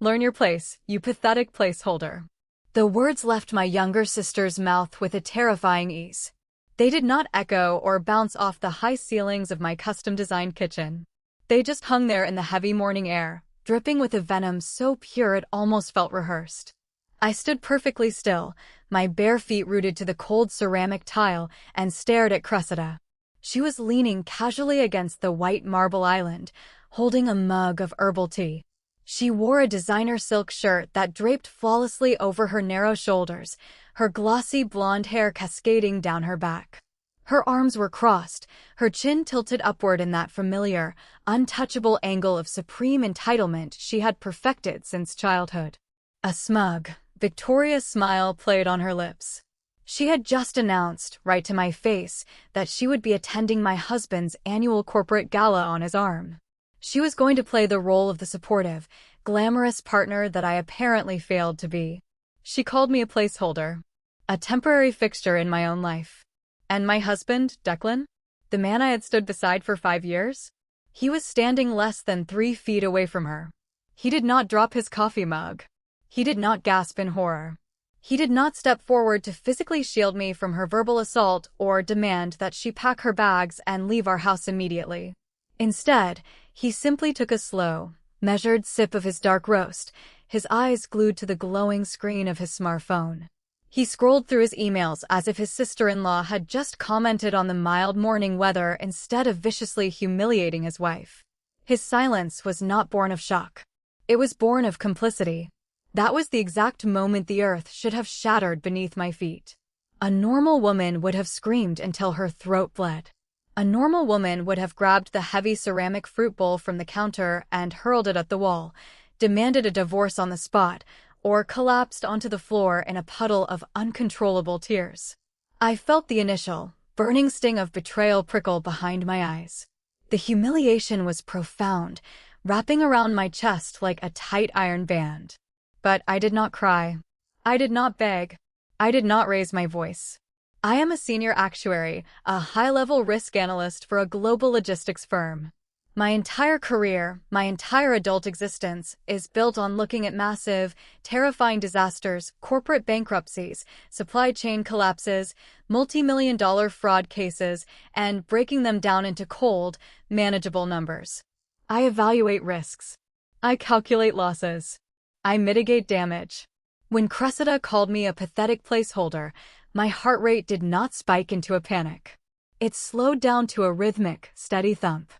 Learn your place, you pathetic placeholder. The words left my younger sister's mouth with a terrifying ease. They did not echo or bounce off the high ceilings of my custom-designed kitchen. They just hung there in the heavy morning air, dripping with a venom so pure it almost felt rehearsed. I stood perfectly still, my bare feet rooted to the cold ceramic tile, and stared at Cressida. She was leaning casually against the white marble island, holding a mug of herbal tea. She wore a designer silk shirt that draped flawlessly over her narrow shoulders, her glossy blonde hair cascading down her back. Her arms were crossed, her chin tilted upward in that familiar, untouchable angle of supreme entitlement she had perfected since childhood. A smug, victorious smile played on her lips. She had just announced, right to my face, that she would be attending my husband's annual corporate gala on his arm. She was going to play the role of the supportive, glamorous partner that I apparently failed to be. She called me a placeholder, a temporary fixture in my own life. And my husband, Declan? The man I had stood beside for 5 years? He was standing less than 3 feet away from her. He did not drop his coffee mug. He did not gasp in horror. He did not step forward to physically shield me from her verbal assault or demand that she pack her bags and leave our house immediately. Instead, he simply took a slow, measured sip of his dark roast, his eyes glued to the glowing screen of his smartphone. He scrolled through his emails as if his sister-in-law had just commented on the mild morning weather instead of viciously humiliating his wife. His silence was not born of shock. It was born of complicity. That was the exact moment the earth should have shattered beneath my feet. A normal woman would have screamed until her throat bled. A normal woman would have grabbed the heavy ceramic fruit bowl from the counter and hurled it at the wall, demanded a divorce on the spot, or collapsed onto the floor in a puddle of uncontrollable tears. I felt the initial, burning sting of betrayal prickle behind my eyes. The humiliation was profound, wrapping around my chest like a tight iron band. But I did not cry. I did not beg. I did not raise my voice. I am a senior actuary, a high-level risk analyst for a global logistics firm. My entire career, my entire adult existence, is built on looking at massive, terrifying disasters, corporate bankruptcies, supply chain collapses, multi-million-dollar fraud cases, and breaking them down into cold, manageable numbers. I evaluate risks. I calculate losses. I mitigate damage. When Cressida called me a pathetic placeholder, my heart rate did not spike into a panic. It slowed down to a rhythmic, steady thump.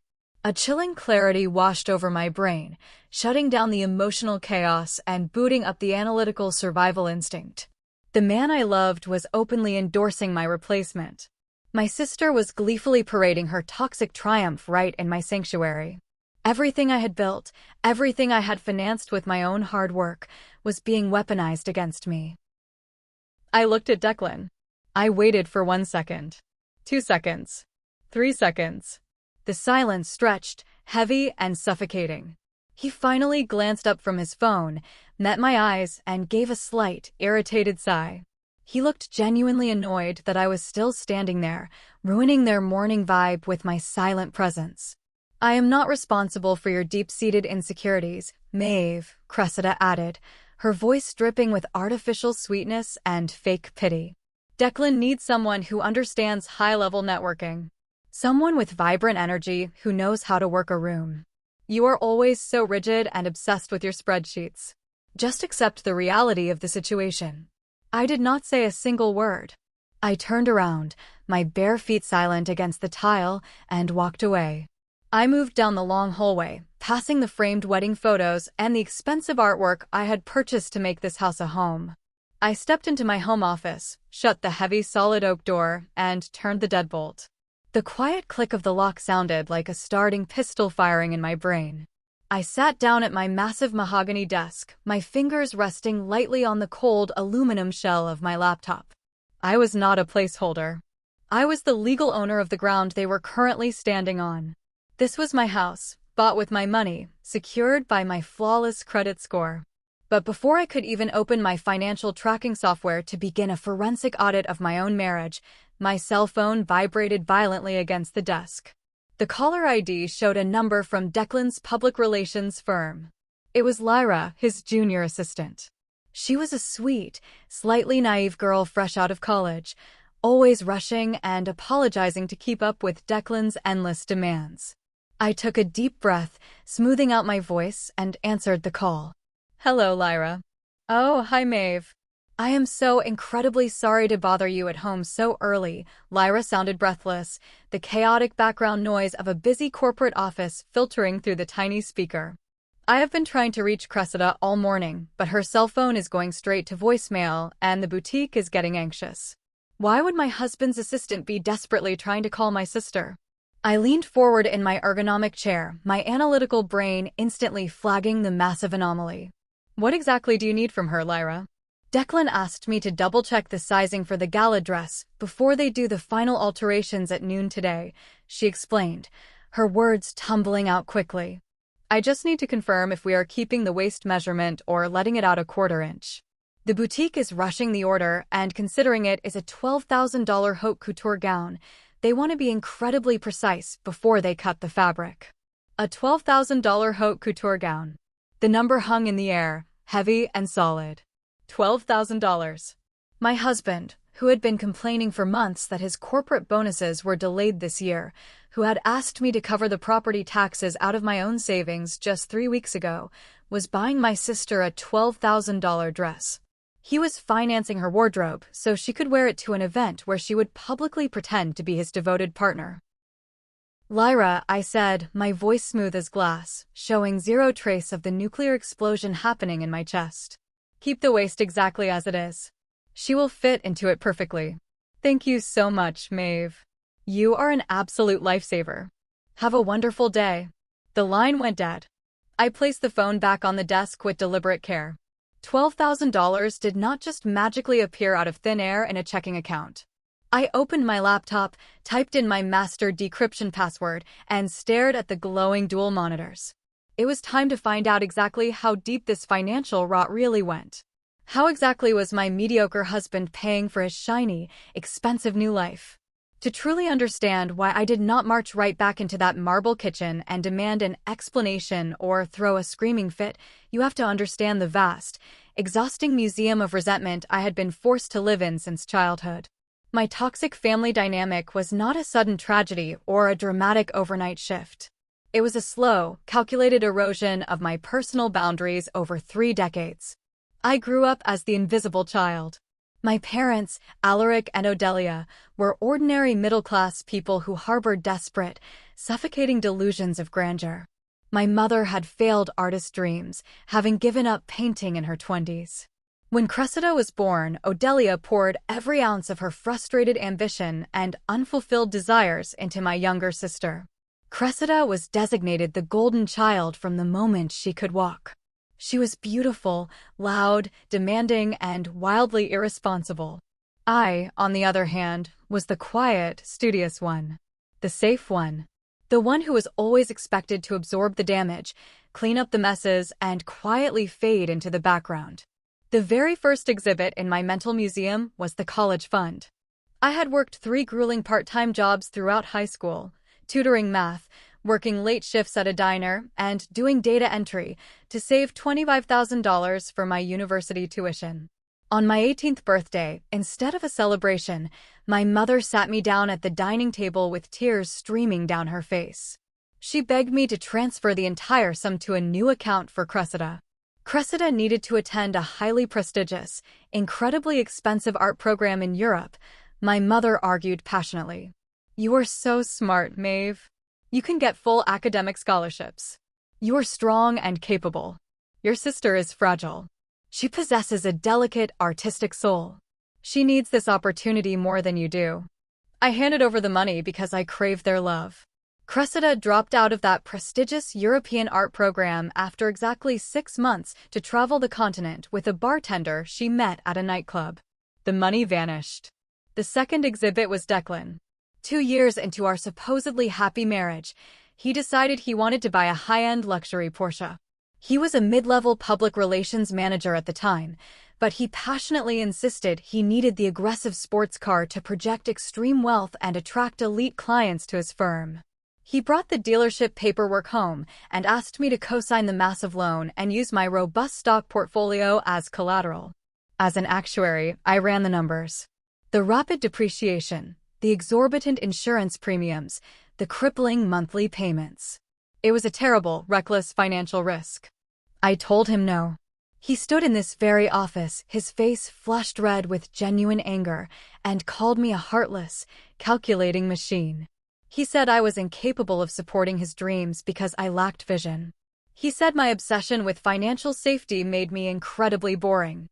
A chilling clarity washed over my brain, shutting down the emotional chaos and booting up the analytical survival instinct. The man I loved was openly endorsing my replacement. My sister was gleefully parading her toxic triumph right in my sanctuary. Everything I had built, everything I had financed with my own hard work, was being weaponized against me. I looked at Declan. I waited for 1 second. 2 seconds. 3 seconds. The silence stretched, heavy and suffocating. He finally glanced up from his phone, met my eyes, and gave a slight, irritated sigh. He looked genuinely annoyed that I was still standing there, ruining their morning vibe with my silent presence. I am not responsible for your deep-seated insecurities, Maeve, Cressida added, her voice dripping with artificial sweetness and fake pity. Declan needs someone who understands high-level networking. Someone with vibrant energy who knows how to work a room. You are always so rigid and obsessed with your spreadsheets. Just accept the reality of the situation. I did not say a single word. I turned around, my bare feet silent against the tile, and walked away. I moved down the long hallway, passing the framed wedding photos and the expensive artwork I had purchased to make this house a home. I stepped into my home office, shut the heavy solid oak door, and turned the deadbolt. The quiet click of the lock sounded like a starting pistol firing in my brain. I sat down at my massive mahogany desk, my fingers resting lightly on the cold aluminum shell of my laptop. I was not a placeholder. I was the legal owner of the ground they were currently standing on. This was my house, bought with my money, secured by my flawless credit score. But before I could even open my financial tracking software to begin a forensic audit of my own marriage, my cell phone vibrated violently against the desk. The caller ID showed a number from Declan's public relations firm. It was Lyra, his junior assistant. She was a sweet, slightly naive girl fresh out of college, always rushing and apologizing to keep up with Declan's endless demands. I took a deep breath, smoothing out my voice, and answered the call. Hello, Lyra. Oh, hi, Maeve. I am so incredibly sorry to bother you at home so early. Lyra sounded breathless, the chaotic background noise of a busy corporate office filtering through the tiny speaker. I have been trying to reach Cressida all morning, but her cell phone is going straight to voicemail, and the boutique is getting anxious. Why would my husband's assistant be desperately trying to call my sister? I leaned forward in my ergonomic chair, my analytical brain instantly flagging the massive anomaly. What exactly do you need from her, Lyra? Declan asked me to double-check the sizing for the gala dress before they do the final alterations at noon today, she explained, her words tumbling out quickly. I just need to confirm if we are keeping the waist measurement or letting it out a quarter inch. The boutique is rushing the order, and considering it is a $12,000 haute couture gown, they want to be incredibly precise before they cut the fabric. A $12,000 haute couture gown. The number hung in the air, heavy and solid. $12,000. My husband, who had been complaining for months that his corporate bonuses were delayed this year, who had asked me to cover the property taxes out of my own savings just 3 weeks ago, was buying my sister a $12,000 dress. He was financing her wardrobe so she could wear it to an event where she would publicly pretend to be his devoted partner. Lyra, I said, my voice smooth as glass, showing zero trace of the nuclear explosion happening in my chest. Keep the waist exactly as it is. She will fit into it perfectly. Thank you so much, Maeve. You are an absolute lifesaver. Have a wonderful day. The line went dead. I placed the phone back on the desk with deliberate care. $12,000 did not just magically appear out of thin air in a checking account. I opened my laptop, typed in my master decryption password, and stared at the glowing dual monitors. It was time to find out exactly how deep this financial rot really went. How exactly was my mediocre husband paying for his shiny, expensive new life? To truly understand why I did not march right back into that marble kitchen and demand an explanation or throw a screaming fit, you have to understand the vast, exhausting museum of resentment I had been forced to live in since childhood. My toxic family dynamic was not a sudden tragedy or a dramatic overnight shift. It was a slow, calculated erosion of my personal boundaries over 3 decades. I grew up as the invisible child. My parents, Alaric and Odelia, were ordinary middle-class people who harbored desperate, suffocating delusions of grandeur. My mother had failed artist dreams, having given up painting in her 20s. When Cressida was born, Odelia poured every ounce of her frustrated ambition and unfulfilled desires into my younger sister. Cressida was designated the golden child from the moment she could walk. She was beautiful, loud, demanding, and wildly irresponsible. I, on the other hand, was the quiet, studious one. The safe one. The one who was always expected to absorb the damage, clean up the messes, and quietly fade into the background. The very first exhibit in my mental museum was the college fund. I had worked 3 grueling part-time jobs throughout high school, tutoring math, working late shifts at a diner, and doing data entry to save $25,000 for my university tuition. On my 18th birthday, instead of a celebration, my mother sat me down at the dining table with tears streaming down her face. She begged me to transfer the entire sum to a new account for Cressida. Cressida needed to attend a highly prestigious, incredibly expensive art program in Europe, my mother argued passionately. You are so smart, Maeve. You can get full academic scholarships. You are strong and capable. Your sister is fragile. She possesses a delicate, artistic soul. She needs this opportunity more than you do. I handed over the money because I craved their love. Cressida dropped out of that prestigious European art program after exactly 6 months to travel the continent with a bartender she met at a nightclub. The money vanished. The second exhibit was Declan. 2 years into our supposedly happy marriage, he decided he wanted to buy a high-end luxury Porsche. He was a mid-level public relations manager at the time, but he passionately insisted he needed the aggressive sports car to project extreme wealth and attract elite clients to his firm. He brought the dealership paperwork home and asked me to co-sign the massive loan and use my robust stock portfolio as collateral. As an actuary, I ran the numbers. The rapid depreciation, the exorbitant insurance premiums, the crippling monthly payments. It was a terrible, reckless financial risk. I told him no. He stood in this very office, his face flushed red with genuine anger, and called me a heartless, calculating machine. He said I was incapable of supporting his dreams because I lacked vision. He said my obsession with financial safety made me incredibly boring.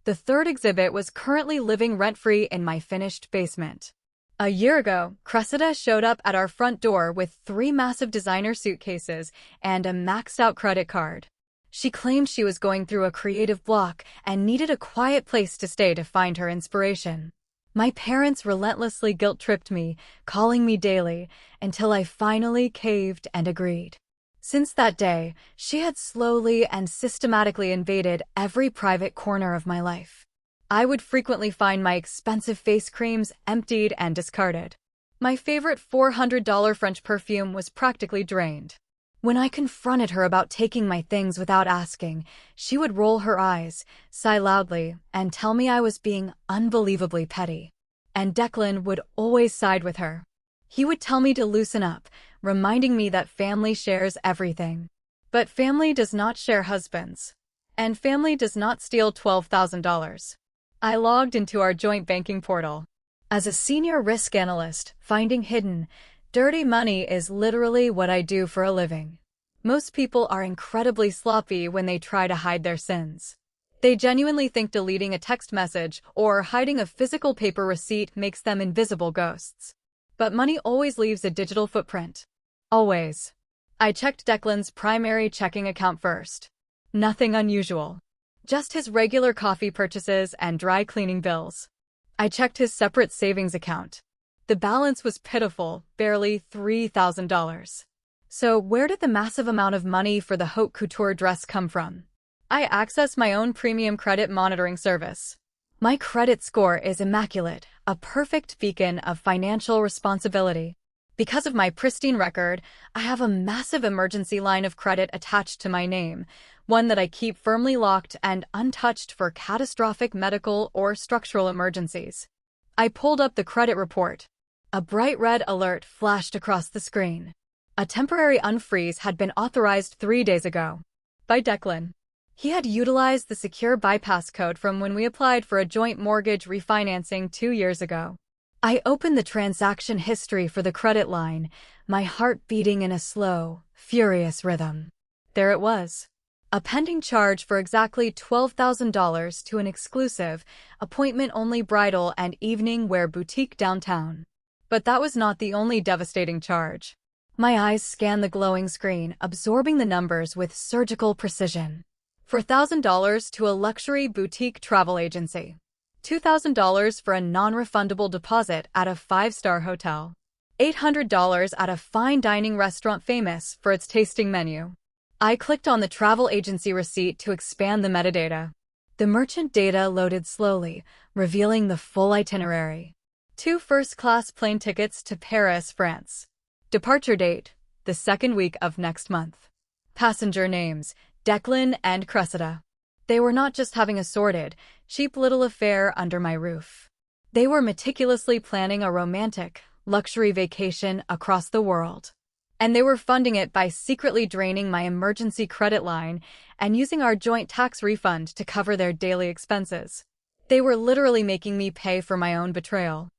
The third exhibit was currently living rent-free in my finished basement. A year ago, Cressida showed up at our front door with 3 massive designer suitcases and a maxed-out credit card. She claimed she was going through a creative block and needed a quiet place to stay to find her inspiration. My parents relentlessly guilt-tripped me, calling me daily, until I finally caved and agreed. Since that day, she had slowly and systematically invaded every private corner of my life. I would frequently find my expensive face creams emptied and discarded. My favorite $400 French perfume was practically drained. When I confronted her about taking my things without asking, she would roll her eyes, sigh loudly, and tell me I was being unbelievably petty. And Declan would always side with her. He would tell me to loosen up, reminding me that family shares everything. But family does not share husbands. And family does not steal $12,000. I logged into our joint banking portal. As a senior risk analyst, finding hidden, dirty money is literally what I do for a living. Most people are incredibly sloppy when they try to hide their sins. They genuinely think deleting a text message or hiding a physical paper receipt makes them invisible ghosts. But money always leaves a digital footprint. Always. I checked Declan's primary checking account first. Nothing unusual. Just his regular coffee purchases and dry cleaning bills. I checked his separate savings account. The balance was pitiful, barely $3,000. So where did the massive amount of money for the haute couture dress come from? I access my own premium credit monitoring service. My credit score is immaculate, a perfect beacon of financial responsibility. Because of my pristine record, I have a massive emergency line of credit attached to my name, one that I keep firmly locked and untouched for catastrophic medical or structural emergencies. I pulled up the credit report. A bright red alert flashed across the screen. A temporary unfreeze had been authorized 3 days ago. By Declan. He had utilized the secure bypass code from when we applied for a joint mortgage refinancing 2 years ago. I opened the transaction history for the credit line, my heart beating in a slow, furious rhythm. There it was. A pending charge for exactly $12,000 to an exclusive, appointment-only bridal and evening wear boutique downtown. But that was not the only devastating charge. My eyes scanned the glowing screen, absorbing the numbers with surgical precision. $4,000 to a luxury boutique travel agency. $2,000 for a non-refundable deposit at a 5-star hotel. $800 at a fine dining restaurant famous for its tasting menu. I clicked on the travel agency receipt to expand the metadata. The merchant data loaded slowly, revealing the full itinerary. 2 first-class plane tickets to Paris, France. Departure date, the 2nd week of next month. Passenger names, Declan and Cressida. They were not just having a sordid, cheap little affair under my roof. They were meticulously planning a romantic, luxury vacation across the world. And they were funding it by secretly draining my emergency credit line and using our joint tax refund to cover their daily expenses. They were literally making me pay for my own betrayal.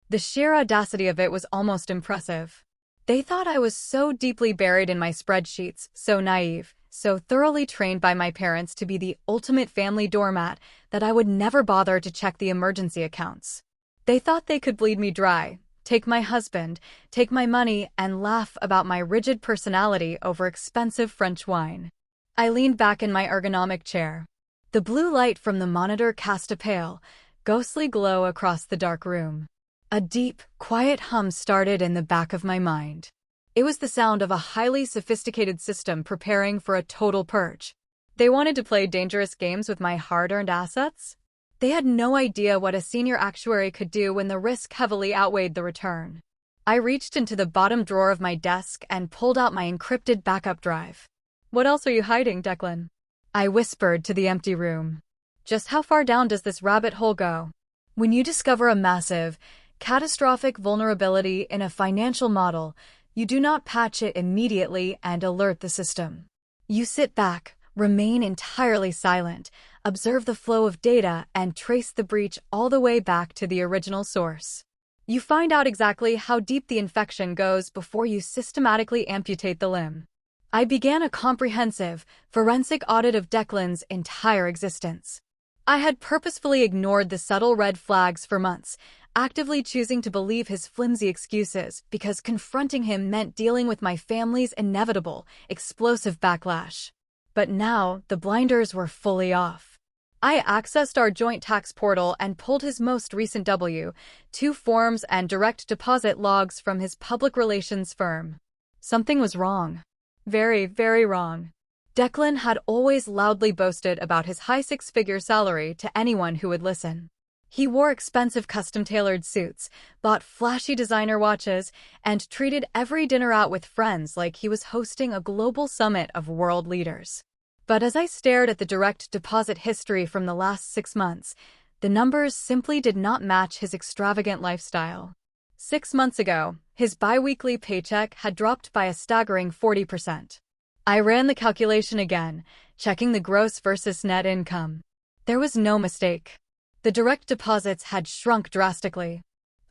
The sheer audacity of it was almost impressive. They thought I was so deeply buried in my spreadsheets, so naive, so thoroughly trained by my parents to be the ultimate family doormat that I would never bother to check the emergency accounts. They thought they could bleed me dry, take my husband, take my money, and laugh about my rigid personality over expensive French wine. I leaned back in my ergonomic chair. The blue light from the monitor cast a pale, ghostly glow across the dark room. A deep, quiet hum started in the back of my mind. It was the sound of a highly sophisticated system preparing for a total purge. They wanted to play dangerous games with my hard-earned assets? They had no idea what a senior actuary could do when the risk heavily outweighed the return. I reached into the bottom drawer of my desk and pulled out my encrypted backup drive. What else are you hiding, Declan? I whispered to the empty room. Just how far down does this rabbit hole go? When you discover a massive, catastrophic vulnerability in a financial model, you do not patch it immediately and alert the system. You sit back, remain entirely silent, observe the flow of data, and trace the breach all the way back to the original source. You find out exactly how deep the infection goes before you systematically amputate the limb. I began a comprehensive, forensic audit of Declan's entire existence. I had purposefully ignored the subtle red flags for months, actively choosing to believe his flimsy excuses because confronting him meant dealing with my family's inevitable, explosive backlash. But now, the blinders were fully off. I accessed our joint tax portal and pulled his most recent W-2 forms and direct deposit logs from his public relations firm. Something was wrong. Very, very wrong. Declan had always loudly boasted about his high six-figure salary to anyone who would listen. He wore expensive custom-tailored suits, bought flashy designer watches, and treated every dinner out with friends like he was hosting a global summit of world leaders. But as I stared at the direct deposit history from the last 6 months, the numbers simply did not match his extravagant lifestyle. 6 months ago, his bi-weekly paycheck had dropped by a staggering 40%. I ran the calculation again, checking the gross versus net income. There was no mistake. The direct deposits had shrunk drastically.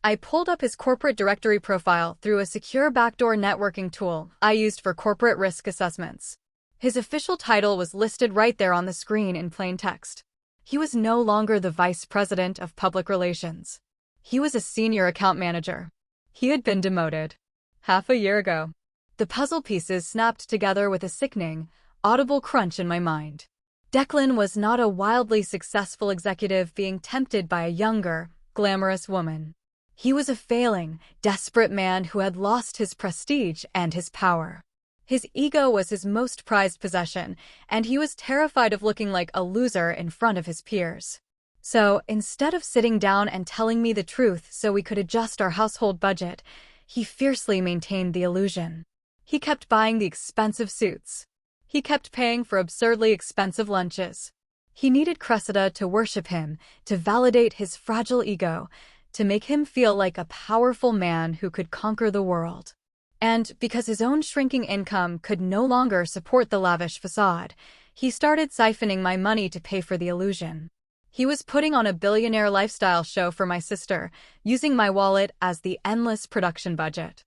I pulled up his corporate directory profile through a secure backdoor networking tool I used for corporate risk assessments. His official title was listed right there on the screen in plain text. He was no longer the vice president of public relations. He was a senior account manager. He had been demoted half a year ago. The puzzle pieces snapped together with a sickening, audible crunch in my mind. Declan was not a wildly successful executive being tempted by a younger, glamorous woman. He was a failing, desperate man who had lost his prestige and his power. His ego was his most prized possession, and he was terrified of looking like a loser in front of his peers. So, instead of sitting down and telling me the truth so we could adjust our household budget, he fiercely maintained the illusion. He kept buying the expensive suits. He kept paying for absurdly expensive lunches. He needed Cressida to worship him, to validate his fragile ego, to make him feel like a powerful man who could conquer the world. And because his own shrinking income could no longer support the lavish facade, he started siphoning my money to pay for the illusion. He was putting on a billionaire lifestyle show for my sister, using my wallet as the endless production budget.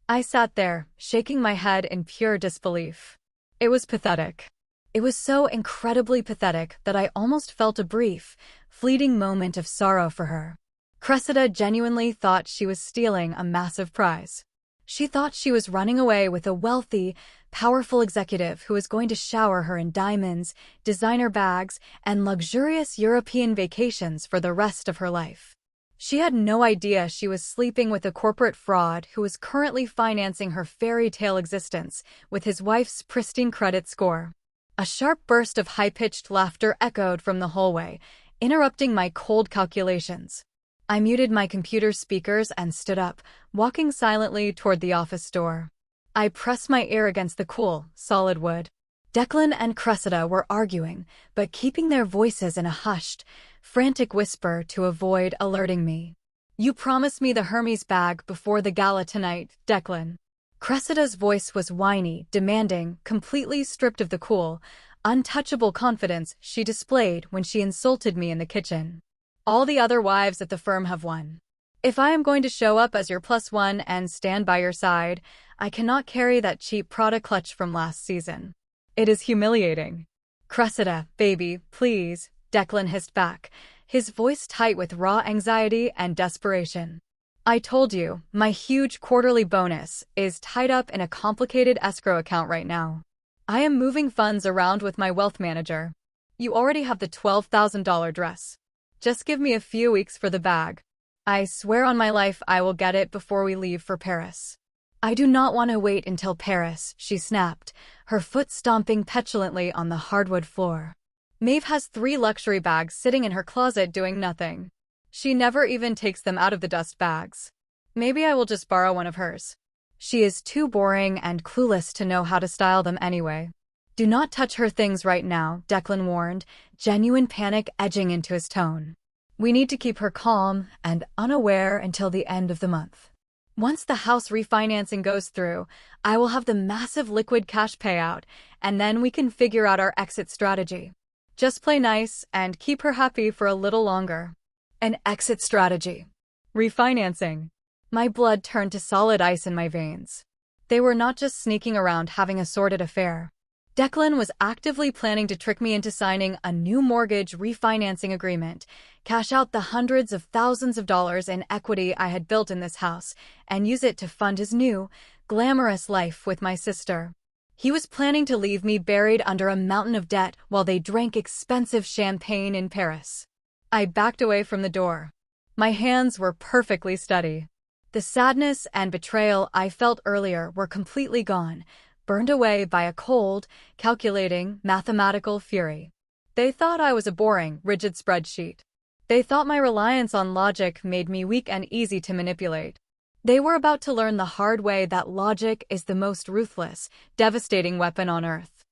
I sat there, shaking my head in pure disbelief. It was pathetic. It was so incredibly pathetic that I almost felt a brief, fleeting moment of sorrow for her. Cressida genuinely thought she was stealing a massive prize. She thought she was running away with a wealthy, powerful executive who was going to shower her in diamonds, designer bags, and luxurious European vacations for the rest of her life. She had no idea she was sleeping with a corporate fraud who was currently financing her fairy tale existence with his wife's pristine credit score. A sharp burst of high-pitched laughter echoed from the hallway, interrupting my cold calculations. I muted my computer speakers and stood up, walking silently toward the office door. I pressed my ear against the cool, solid wood. Declan and Cressida were arguing, but keeping their voices in a hushed, frantic whisper to avoid alerting me. "You promised me the Hermes bag before the gala tonight, Declan." Cressida's voice was whiny, demanding, completely stripped of the cool, untouchable confidence she displayed when she insulted me in the kitchen. "All the other wives at the firm have won. If I am going to show up as your +1 and stand by your side, I cannot carry that cheap Prada clutch from last season. It is humiliating." "Cressida, baby, please," Declan hissed back, his voice tight with raw anxiety and desperation. "I told you, my huge quarterly bonus is tied up in a complicated escrow account right now. I am moving funds around with my wealth manager. You already have the $12,000 dress. Just give me a few weeks for the bag. I swear on my life I will get it before we leave for Paris." "I do not want to wait until Paris," she snapped, her foot stomping petulantly on the hardwood floor. "Maeve has 3 luxury bags sitting in her closet doing nothing. She never even takes them out of the dust bags. Maybe I will just borrow one of hers. She is too boring and clueless to know how to style them anyway. Do not touch her things right now, Declan warned, genuine panic edging into his tone. We need to keep her calm and unaware until the end of the month. Once the house refinancing goes through, I will have the massive liquid cash payout, and then we can figure out our exit strategy. Just play nice and keep her happy for a little longer. An exit strategy. Refinancing. My blood turned to solid ice in my veins. They were not just sneaking around having a sordid affair. Declan was actively planning to trick me into signing a new mortgage refinancing agreement, cash out the hundreds of thousands of dollars in equity I had built in this house, and use it to fund his new, glamorous life with my sister. He was planning to leave me buried under a mountain of debt while they drank expensive champagne in Paris. I backed away from the door. My hands were perfectly steady. The sadness and betrayal I felt earlier were completely gone, burned away by a cold, calculating, mathematical fury. They thought I was a boring, rigid spreadsheet. They thought my reliance on logic made me weak and easy to manipulate. They were about to learn the hard way that logic is the most ruthless, devastating weapon on Earth.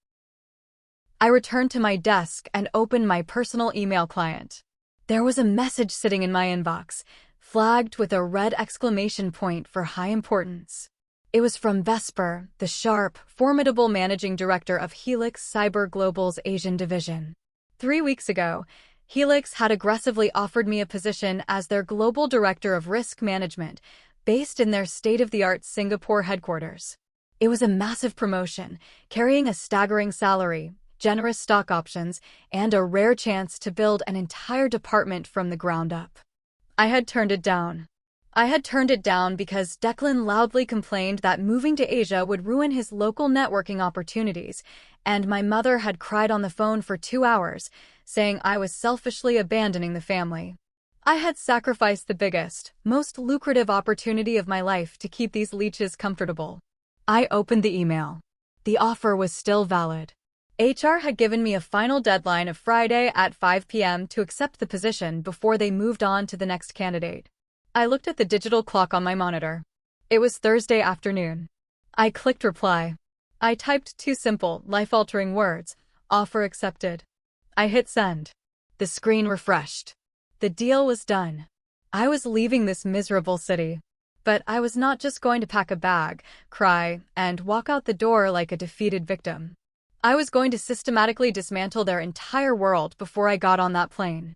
I returned to my desk and opened my personal email client. There was a message sitting in my inbox, flagged with a red exclamation point for high importance. It was from Vesper, the sharp, formidable managing director of Helix Cyber Global's Asian division. 3 weeks ago, Helix had aggressively offered me a position as their global director of risk management, based in their state-of-the-art Singapore headquarters. It was a massive promotion, carrying a staggering salary, generous stock options, and a rare chance to build an entire department from the ground up. I had turned it down. Because Declan loudly complained that moving to Asia would ruin his local networking opportunities, and my mother had cried on the phone for 2 hours, saying I was selfishly abandoning the family. I had sacrificed the biggest, most lucrative opportunity of my life to keep these leeches comfortable. I opened the email. The offer was still valid. HR had given me a final deadline of Friday at 5 p.m. to accept the position before they moved on to the next candidate. I looked at the digital clock on my monitor. It was Thursday afternoon. I clicked reply. I typed 2 simple, life-altering words, offer accepted. I hit send. The screen refreshed. The deal was done. I was leaving this miserable city. But I was not just going to pack a bag, cry, and walk out the door like a defeated victim. I was going to systematically dismantle their entire world before I got on that plane.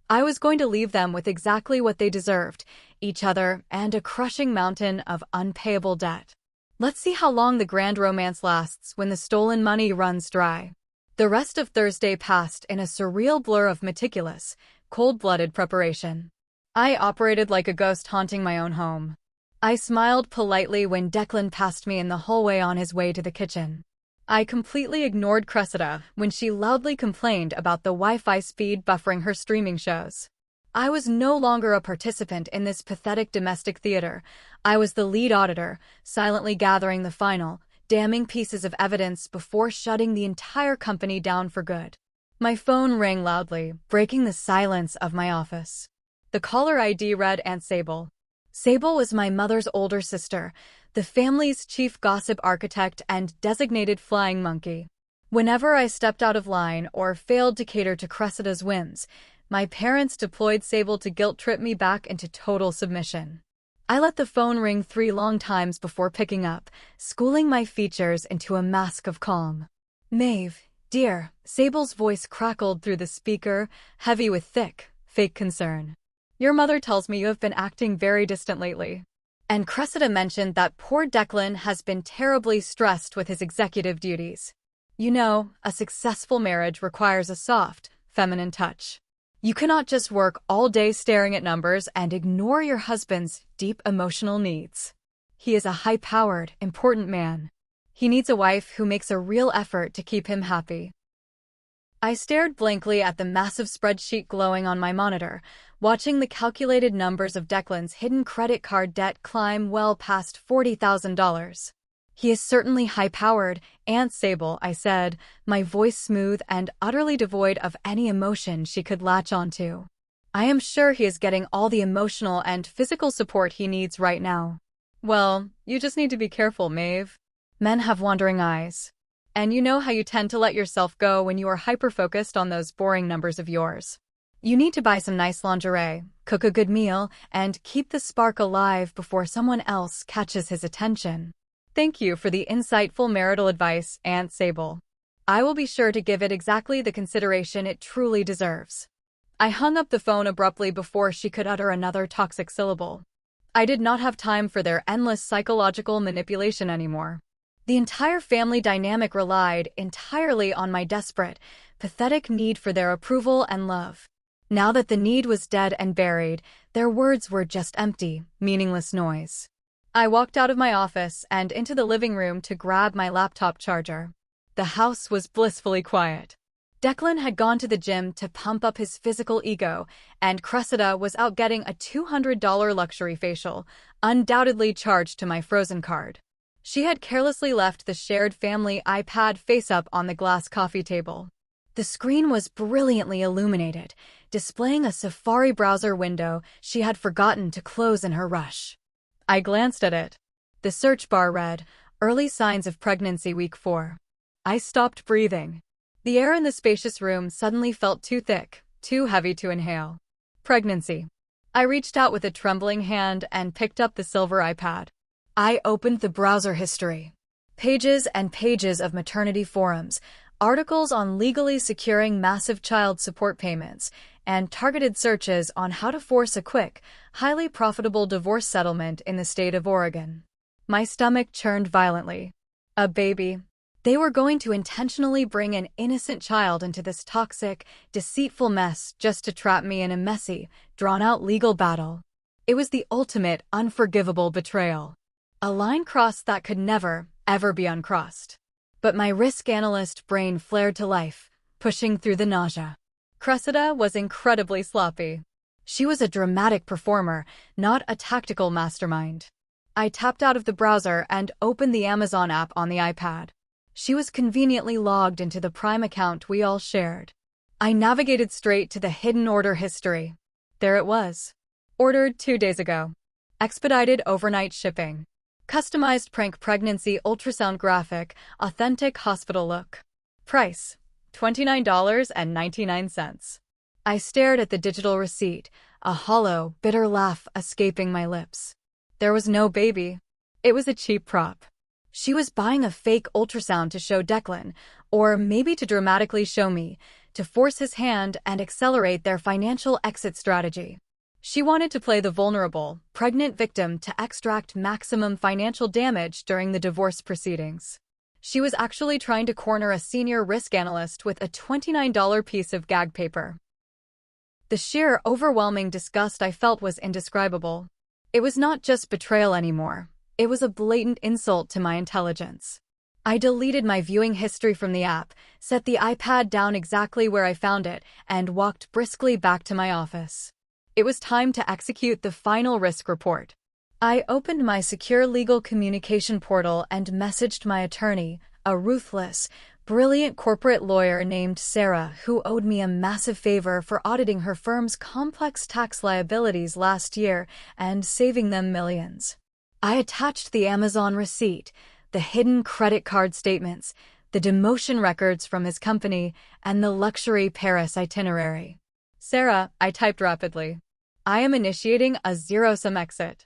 I was going to leave them with exactly what they deserved, each other, and a crushing mountain of unpayable debt. Let's see how long the grand romance lasts when the stolen money runs dry. The rest of Thursday passed in a surreal blur of meticulous, cold-blooded preparation. I operated like a ghost haunting my own home. I smiled politely when Declan passed me in the hallway on his way to the kitchen. I completely ignored Cressida when she loudly complained about the Wi-Fi speed buffering her streaming shows. I was no longer a participant in this pathetic domestic theater. I was the lead auditor, silently gathering the final, damning pieces of evidence before shutting the entire company down for good. My phone rang loudly, breaking the silence of my office. The caller ID read Aunt Sable. Sable was my mother's older sister, the family's chief gossip architect and designated flying monkey. Whenever I stepped out of line or failed to cater to Cressida's whims, my parents deployed Sable to guilt-trip me back into total submission. I let the phone ring 3 long times before picking up, schooling my features into a mask of calm. Maeve, dear, Sable's voice crackled through the speaker, heavy with thick, fake concern. Your mother tells me you have been acting very distant lately. And Cressida mentioned that poor Declan has been terribly stressed with his executive duties. You know, a successful marriage requires a soft, feminine touch. You cannot just work all day staring at numbers and ignore your husband's deep emotional needs. He is a high-powered, important man. He needs a wife who makes a real effort to keep him happy. I stared blankly at the massive spreadsheet glowing on my monitor, watching the calculated numbers of Declan's hidden credit card debt climb well past $40,000. He is certainly high-powered, Aunt Sable, I said, my voice smooth and utterly devoid of any emotion she could latch onto. I am sure he is getting all the emotional and physical support he needs right now. Well, you just need to be careful, Maeve. Men have wandering eyes. And you know how you tend to let yourself go when you are hyper-focused on those boring numbers of yours. You need to buy some nice lingerie, cook a good meal, and keep the spark alive before someone else catches his attention. Thank you for the insightful marital advice, Aunt Sable. I will be sure to give it exactly the consideration it truly deserves. I hung up the phone abruptly before she could utter another toxic syllable. I did not have time for their endless psychological manipulation anymore. The entire family dynamic relied entirely on my desperate, pathetic need for their approval and love. Now that the need was dead and buried, their words were just empty, meaningless noise. I walked out of my office and into the living room to grab my laptop charger. The house was blissfully quiet. Declan had gone to the gym to pump up his physical ego, and Cressida was out getting a $200 luxury facial, undoubtedly charged to my Frozen card. She had carelessly left the shared family iPad face-up on the glass coffee table. The screen was brilliantly illuminated, displaying a Safari browser window she had forgotten to close in her rush. I glanced at it. The search bar read, "Early signs of pregnancy week 4. I stopped breathing. The air in the spacious room suddenly felt too thick, too heavy to inhale. Pregnancy. I reached out with a trembling hand and picked up the silver iPad. I opened the browser history. Pages and pages of maternity forums, articles on legally securing massive child support payments, and targeted searches on how to force a quick, highly profitable divorce settlement in the state of Oregon. My stomach churned violently. A baby. They were going to intentionally bring an innocent child into this toxic, deceitful mess just to trap me in a messy, drawn-out legal battle. It was the ultimate, unforgivable betrayal. A line crossed that could never, ever be uncrossed. But my risk analyst brain flared to life, pushing through the nausea. Cressida was incredibly sloppy. She was a dramatic performer, not a tactical mastermind. I tapped out of the browser and opened the Amazon app on the iPad. She was conveniently logged into the Prime account we all shared. I navigated straight to the hidden order history. There it was. Ordered 2 days ago. Expedited overnight shipping. Customized prank pregnancy ultrasound graphic, authentic hospital look. Price, $29.99. I stared at the digital receipt, a hollow, bitter laugh escaping my lips. There was no baby. It was a cheap prop. She was buying a fake ultrasound to show Declan, or maybe to dramatically show me, to force his hand and accelerate their financial exit strategy. She wanted to play the vulnerable, pregnant victim to extract maximum financial damage during the divorce proceedings. She was actually trying to corner a senior risk analyst with a $29 piece of gag paper. The sheer, overwhelming disgust I felt was indescribable. It was not just betrayal anymore. It was a blatant insult to my intelligence. I deleted my viewing history from the app, set the iPad down exactly where I found it, and walked briskly back to my office. It was time to execute the final risk report. I opened my secure legal communication portal and messaged my attorney, a ruthless, brilliant corporate lawyer named Sarah who owed me a massive favor for auditing her firm's complex tax liabilities last year and saving them millions. I attached the Amazon receipt, the hidden credit card statements, the demotion records from his company, and the luxury Paris itinerary. "Sarah," I typed rapidly, "I am initiating a zero-sum exit.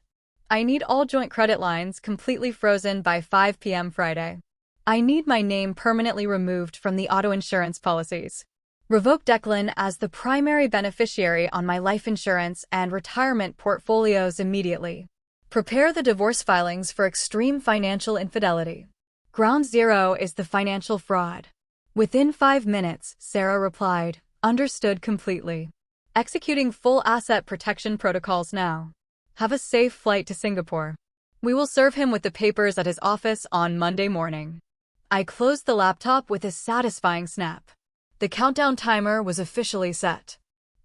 I need all joint credit lines completely frozen by 5 p.m. Friday. I need my name permanently removed from the auto insurance policies. Revoke Declan as the primary beneficiary on my life insurance and retirement portfolios immediately. Prepare the divorce filings for extreme financial infidelity. Ground zero is the financial fraud." Within 5 minutes, Sarah replied, "Understood completely. Executing full asset protection protocols now. Have a safe flight to Singapore. We will serve him with the papers at his office on Monday morning." I closed the laptop with a satisfying snap. The countdown timer was officially set.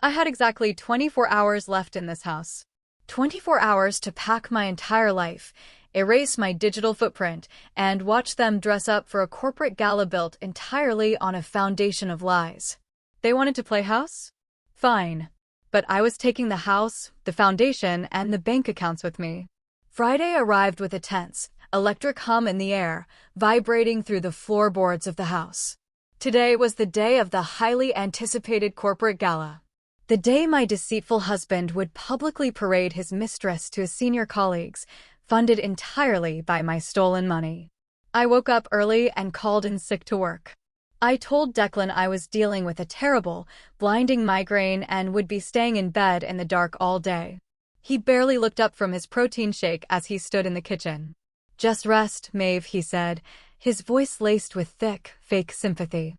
I had exactly 24 hours left in this house. 24 hours to pack my entire life, erase my digital footprint, and watch them dress up for a corporate gala built entirely on a foundation of lies. They wanted to play house? Fine. But I was taking the house, the foundation, and the bank accounts with me. Friday arrived with a tense, electric hum in the air, vibrating through the floorboards of the house. Today was the day of the highly anticipated corporate gala. The day my deceitful husband would publicly parade his mistress to his senior colleagues, funded entirely by my stolen money. I woke up early and called in sick to work. I told Declan I was dealing with a terrible, blinding migraine and would be staying in bed in the dark all day. He barely looked up from his protein shake as he stood in the kitchen. "Just rest, Maeve," he said, his voice laced with thick, fake sympathy.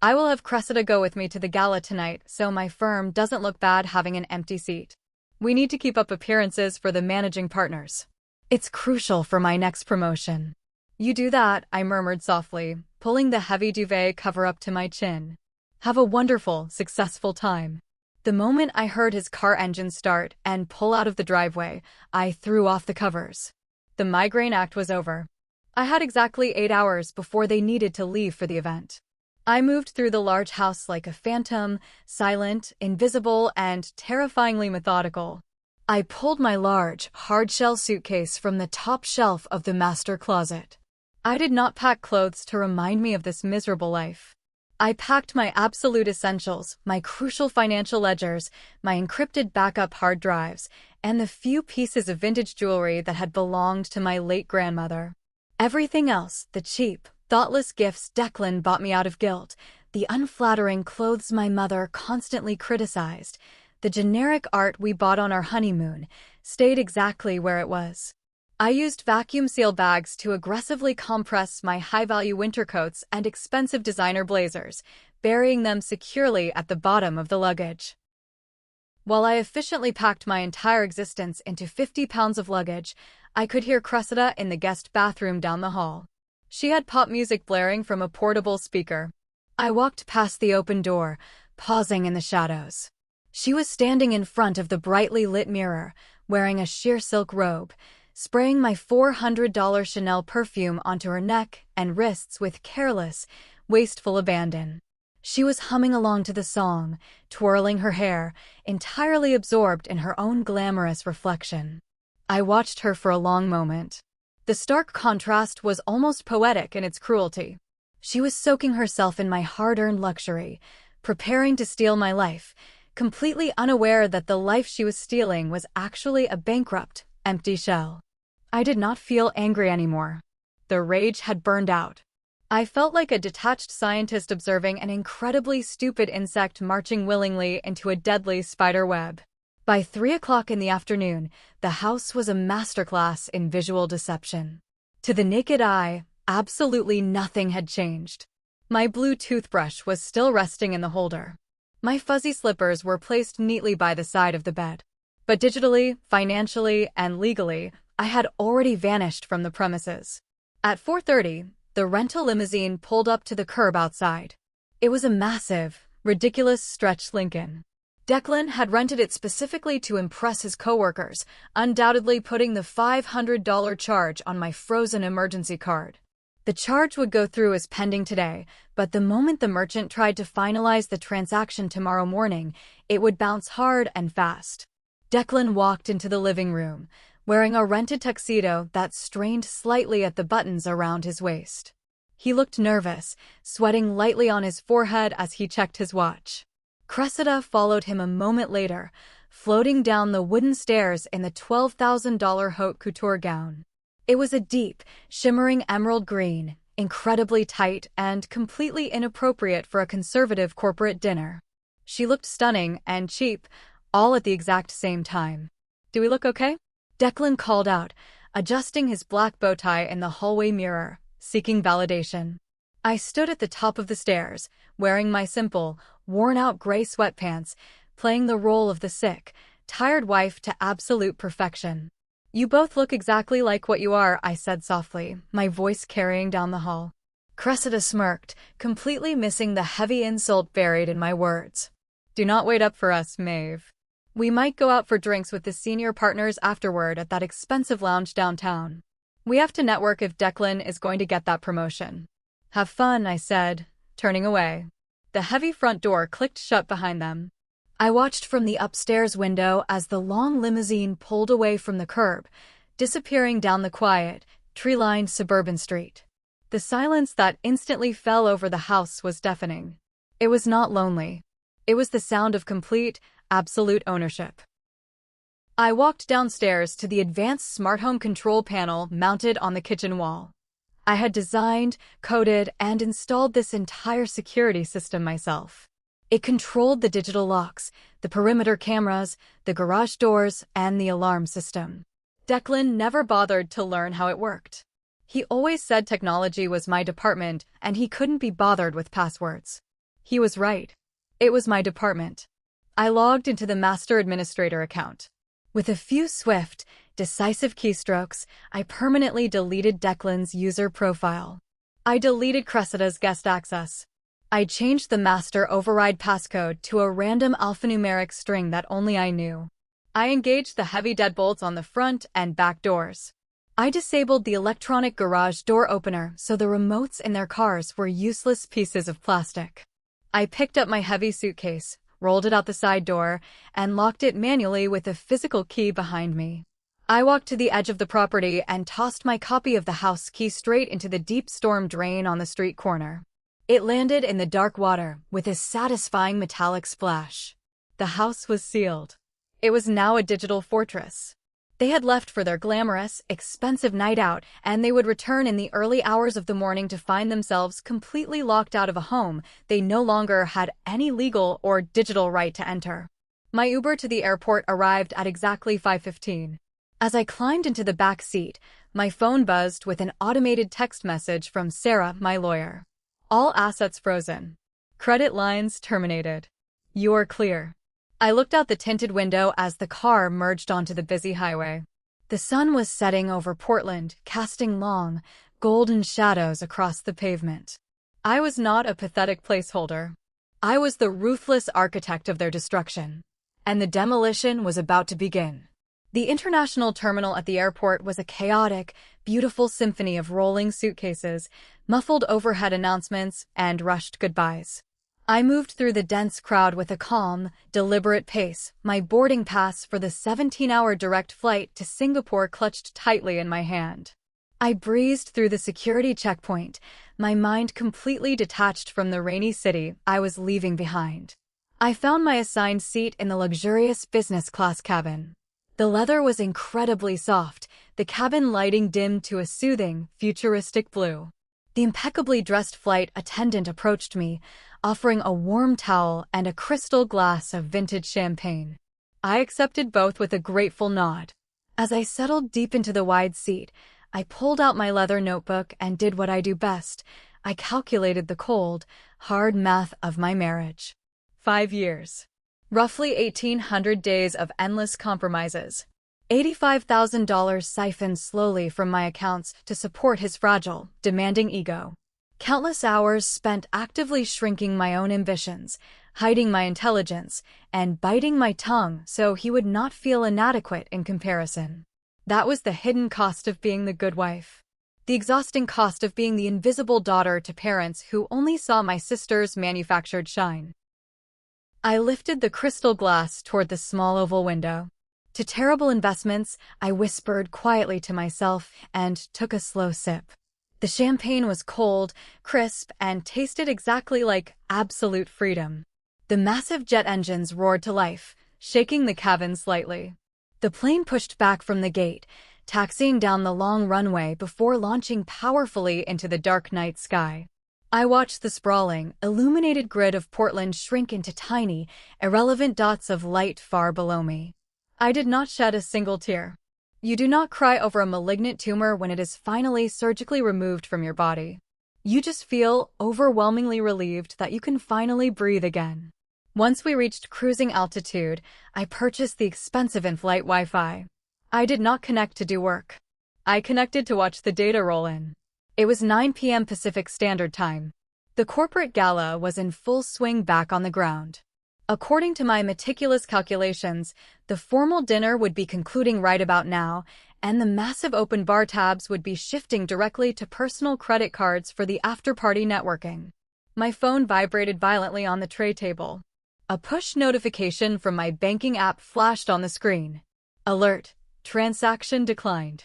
"I will have Cressida go with me to the gala tonight so my firm doesn't look bad having an empty seat. We need to keep up appearances for the managing partners. It's crucial for my next promotion." "You do that," I murmured softly, pulling the heavy duvet cover up to my chin. "Have a wonderful, successful time." The moment I heard his car engine start and pull out of the driveway, I threw off the covers. The migraine act was over. I had exactly 8 hours before they needed to leave for the event. I moved through the large house like a phantom, silent, invisible, and terrifyingly methodical. I pulled my large, hard-shell suitcase from the top shelf of the master closet. I did not pack clothes to remind me of this miserable life. I packed my absolute essentials, my crucial financial ledgers, my encrypted backup hard drives, and the few pieces of vintage jewelry that had belonged to my late grandmother. Everything else, the cheap, thoughtless gifts Declan bought me out of guilt, the unflattering clothes my mother constantly criticized, the generic art we bought on our honeymoon, stayed exactly where it was. I used vacuum seal bags to aggressively compress my high-value winter coats and expensive designer blazers, burying them securely at the bottom of the luggage. While I efficiently packed my entire existence into 50 pounds of luggage, I could hear Cressida in the guest bathroom down the hall. She had pop music blaring from a portable speaker. I walked past the open door, pausing in the shadows. She was standing in front of the brightly lit mirror, wearing a sheer silk robe, spraying my $400 Chanel perfume onto her neck and wrists with careless, wasteful abandon. She was humming along to the song, twirling her hair, entirely absorbed in her own glamorous reflection. I watched her for a long moment. The stark contrast was almost poetic in its cruelty. She was soaking herself in my hard-earned luxury, preparing to steal my life, completely unaware that the life she was stealing was actually a bankrupt, empty shell. I did not feel angry anymore. The rage had burned out. I felt like a detached scientist observing an incredibly stupid insect marching willingly into a deadly spider web. By 3 o'clock in the afternoon, the house was a masterclass in visual deception. To the naked eye, absolutely nothing had changed. My blue toothbrush was still resting in the holder. My fuzzy slippers were placed neatly by the side of the bed. But digitally, financially, and legally, I had already vanished from the premises. At 4:30, the rental limousine pulled up to the curb outside. It was a massive, ridiculous stretch Lincoln. Declan had rented it specifically to impress his coworkers, undoubtedly putting the $500 charge on my frozen emergency card. The charge would go through as pending today, but the moment the merchant tried to finalize the transaction tomorrow morning, it would bounce hard and fast. Declan walked into the living room, wearing a rented tuxedo that strained slightly at the buttons around his waist. He looked nervous, sweating lightly on his forehead as he checked his watch. Cressida followed him a moment later, floating down the wooden stairs in the $12,000 haute couture gown. It was a deep, shimmering emerald green, incredibly tight and completely inappropriate for a conservative corporate dinner. She looked stunning and cheap, all at the exact same time. "Do we look okay?" Declan called out, adjusting his black bow tie in the hallway mirror, seeking validation. I stood at the top of the stairs, wearing my simple, worn-out gray sweatpants, playing the role of the sick, tired wife to absolute perfection. "You both look exactly like what you are," I said softly, my voice carrying down the hall. Cressida smirked, completely missing the heavy insult buried in my words. "Do not wait up for us, Maeve. We might go out for drinks with the senior partners afterward at that expensive lounge downtown. We have to network if Declan is going to get that promotion." "Have fun," I said, turning away. The heavy front door clicked shut behind them. I watched from the upstairs window as the long limousine pulled away from the curb, disappearing down the quiet, tree-lined suburban street. The silence that instantly fell over the house was deafening. It was not lonely. It was the sound of complete, absolute ownership. I walked downstairs to the advanced smart home control panel mounted on the kitchen wall. I had designed, coded, and installed this entire security system myself. It controlled the digital locks, the perimeter cameras, the garage doors, and the alarm system. Declan never bothered to learn how it worked. He always said technology was my department and he couldn't be bothered with passwords. He was right. It was my department. I logged into the master administrator account. With a few swift, decisive keystrokes, I permanently deleted Declan's user profile. I deleted Cressida's guest access. I changed the master override passcode to a random alphanumeric string that only I knew. I engaged the heavy deadbolts on the front and back doors. I disabled the electronic garage door opener so the remotes in their cars were useless pieces of plastic. I picked up my heavy suitcase, rolled it out the side door, and locked it manually with a physical key behind me. I walked to the edge of the property and tossed my copy of the house key straight into the deep storm drain on the street corner. It landed in the dark water with a satisfying metallic splash. The house was sealed. It was now a digital fortress. They had left for their glamorous, expensive night out, and they would return in the early hours of the morning to find themselves completely locked out of a home they no longer had any legal or digital right to enter. My Uber to the airport arrived at exactly 5:15. As I climbed into the back seat, my phone buzzed with an automated text message from Sarah, my lawyer. All assets frozen. Credit lines terminated. You're clear. I looked out the tinted window as the car merged onto the busy highway. The sun was setting over Portland, casting long, golden shadows across the pavement. I was not a pathetic placeholder. I was the ruthless architect of their destruction. And the demolition was about to begin. The international terminal at the airport was a chaotic, beautiful symphony of rolling suitcases, muffled overhead announcements, and rushed goodbyes. I moved through the dense crowd with a calm, deliberate pace, my boarding pass for the 17-hour direct flight to Singapore clutched tightly in my hand. I breezed through the security checkpoint, my mind completely detached from the rainy city I was leaving behind. I found my assigned seat in the luxurious business class cabin. The leather was incredibly soft, the cabin lighting dimmed to a soothing, futuristic blue. The impeccably dressed flight attendant approached me, offering a warm towel and a crystal glass of vintage champagne. I accepted both with a grateful nod. As I settled deep into the wide seat, I pulled out my leather notebook and did what I do best. I calculated the cold, hard math of my marriage. 5 years. Roughly 1,800 days of endless compromises. $85,000 siphoned slowly from my accounts to support his fragile, demanding ego. Countless hours spent actively shrinking my own ambitions, hiding my intelligence, and biting my tongue so he would not feel inadequate in comparison. That was the hidden cost of being the good wife. The exhausting cost of being the invisible daughter to parents who only saw my sister's manufactured shine. I lifted the crystal glass toward the small oval window. To terrible investments, I whispered quietly to myself and took a slow sip. The champagne was cold, crisp, and tasted exactly like absolute freedom. The massive jet engines roared to life, shaking the cabin slightly. The plane pushed back from the gate, taxiing down the long runway before launching powerfully into the dark night sky. I watched the sprawling, illuminated grid of Portland shrink into tiny, irrelevant dots of light far below me. I did not shed a single tear. You do not cry over a malignant tumor when it is finally surgically removed from your body. You just feel overwhelmingly relieved that you can finally breathe again. Once we reached cruising altitude, I purchased the expensive in-flight Wi-Fi. I did not connect to do work. I connected to watch the data roll in. It was 9 p.m. Pacific Standard Time. The corporate gala was in full swing back on the ground. According to my meticulous calculations, the formal dinner would be concluding right about now, and the massive open bar tabs would be shifting directly to personal credit cards for the after-party networking. My phone vibrated violently on the tray table. A push notification from my banking app flashed on the screen. Alert: transaction declined.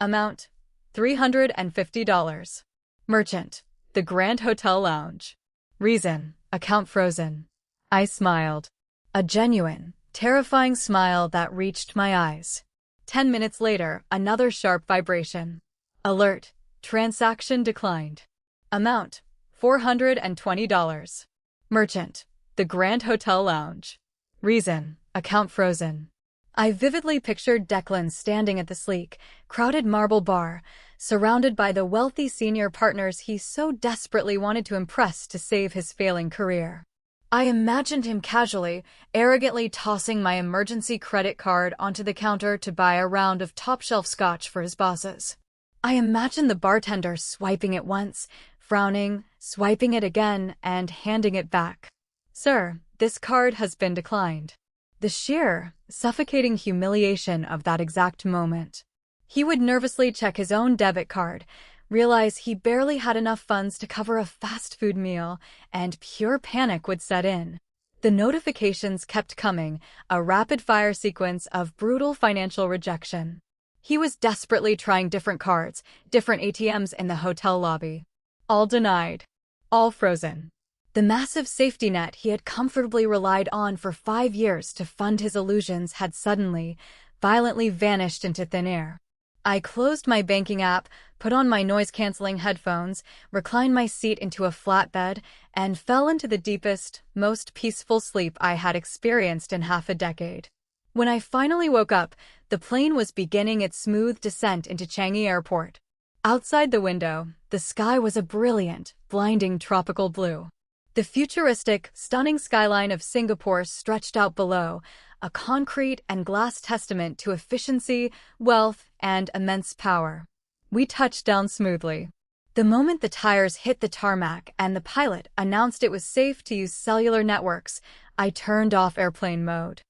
Amount: $350. Merchant: the Grand Hotel Lounge. Reason: account frozen. I smiled. A genuine, terrifying smile that reached my eyes. 10 minutes later, another sharp vibration. Alert: transaction declined. Amount: $420. Merchant: the Grand Hotel Lounge. Reason: account frozen. I vividly pictured Declan standing at the sleek, crowded marble bar, surrounded by the wealthy senior partners he so desperately wanted to impress to save his failing career. I imagined him casually, arrogantly tossing my emergency credit card onto the counter to buy a round of top-shelf scotch for his bosses. I imagined the bartender swiping it once, frowning, swiping it again, and handing it back. "Sir, this card has been declined." The sheer, suffocating humiliation of that exact moment. He would nervously check his own debit card, realize he barely had enough funds to cover a fast food meal, and pure panic would set in. The notifications kept coming, a rapid-fire sequence of brutal financial rejection. He was desperately trying different cards, different ATMs in the hotel lobby. All denied. All frozen. The massive safety net he had comfortably relied on for 5 years to fund his illusions had suddenly, violently vanished into thin air. I closed my banking app, put on my noise-canceling headphones, reclined my seat into a flat bed, and fell into the deepest, most peaceful sleep I had experienced in half a decade. When I finally woke up, the plane was beginning its smooth descent into Changi Airport. Outside the window, the sky was a brilliant, blinding tropical blue. The futuristic, stunning skyline of Singapore stretched out below, a concrete and glass testament to efficiency, wealth, and immense power. We touched down smoothly. The moment the tires hit the tarmac and the pilot announced it was safe to use cellular networks, I turned off airplane mode.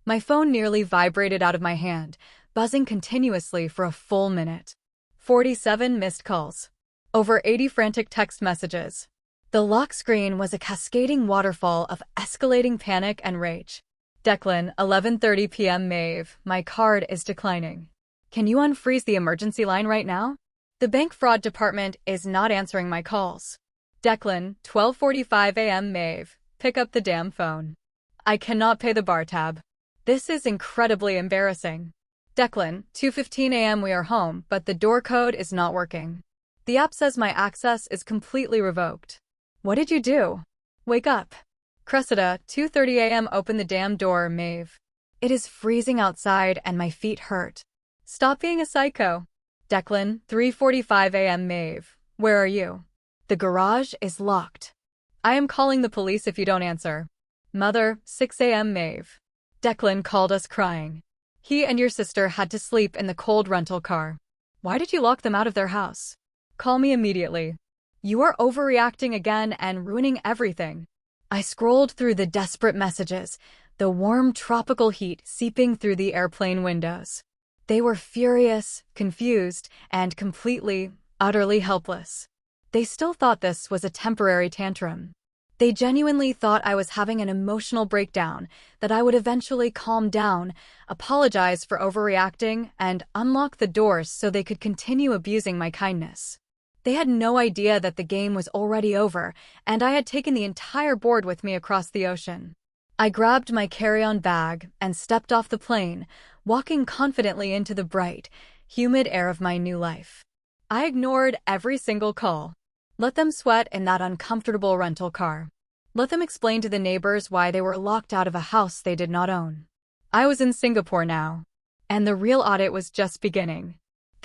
My phone nearly vibrated out of my hand, buzzing continuously for a full minute. 47 missed calls. Over 80 frantic text messages. The lock screen was a cascading waterfall of escalating panic and rage. Declan, 11:30 p.m. Maeve, my card is declining. Can you unfreeze the emergency line right now? The bank fraud department is not answering my calls. Declan, 12:45 a.m. Maeve, pick up the damn phone. I cannot pay the bar tab. This is incredibly embarrassing. Declan, 2:15 a.m. we are home, but the door code is not working. The app says my access is completely revoked. What did you do? Wake up. Cressida, 2:30 a.m. open the damn door, Maeve. It is freezing outside and my feet hurt. Stop being a psycho. Declan, 3:45 a.m. Maeve. Where are you? The garage is locked. I am calling the police if you don't answer. Mother, 6 a.m. Maeve. Declan called us crying. He and your sister had to sleep in the cold rental car. Why did you lock them out of their house? Call me immediately. You are overreacting again and ruining everything. I scrolled through the desperate messages, the warm tropical heat seeping through the airplane windows. They were furious, confused, and completely, utterly helpless. They still thought this was a temporary tantrum. They genuinely thought I was having an emotional breakdown, that I would eventually calm down, apologize for overreacting, and unlock the doors so they could continue abusing my kindness. They had no idea that the game was already over, and I had taken the entire board with me across the ocean. I grabbed my carry-on bag and stepped off the plane, walking confidently into the bright, humid air of my new life. I ignored every single call. Let them sweat in that uncomfortable rental car. Let them explain to the neighbors why they were locked out of a house they did not own. I was in Singapore now, and the real audit was just beginning.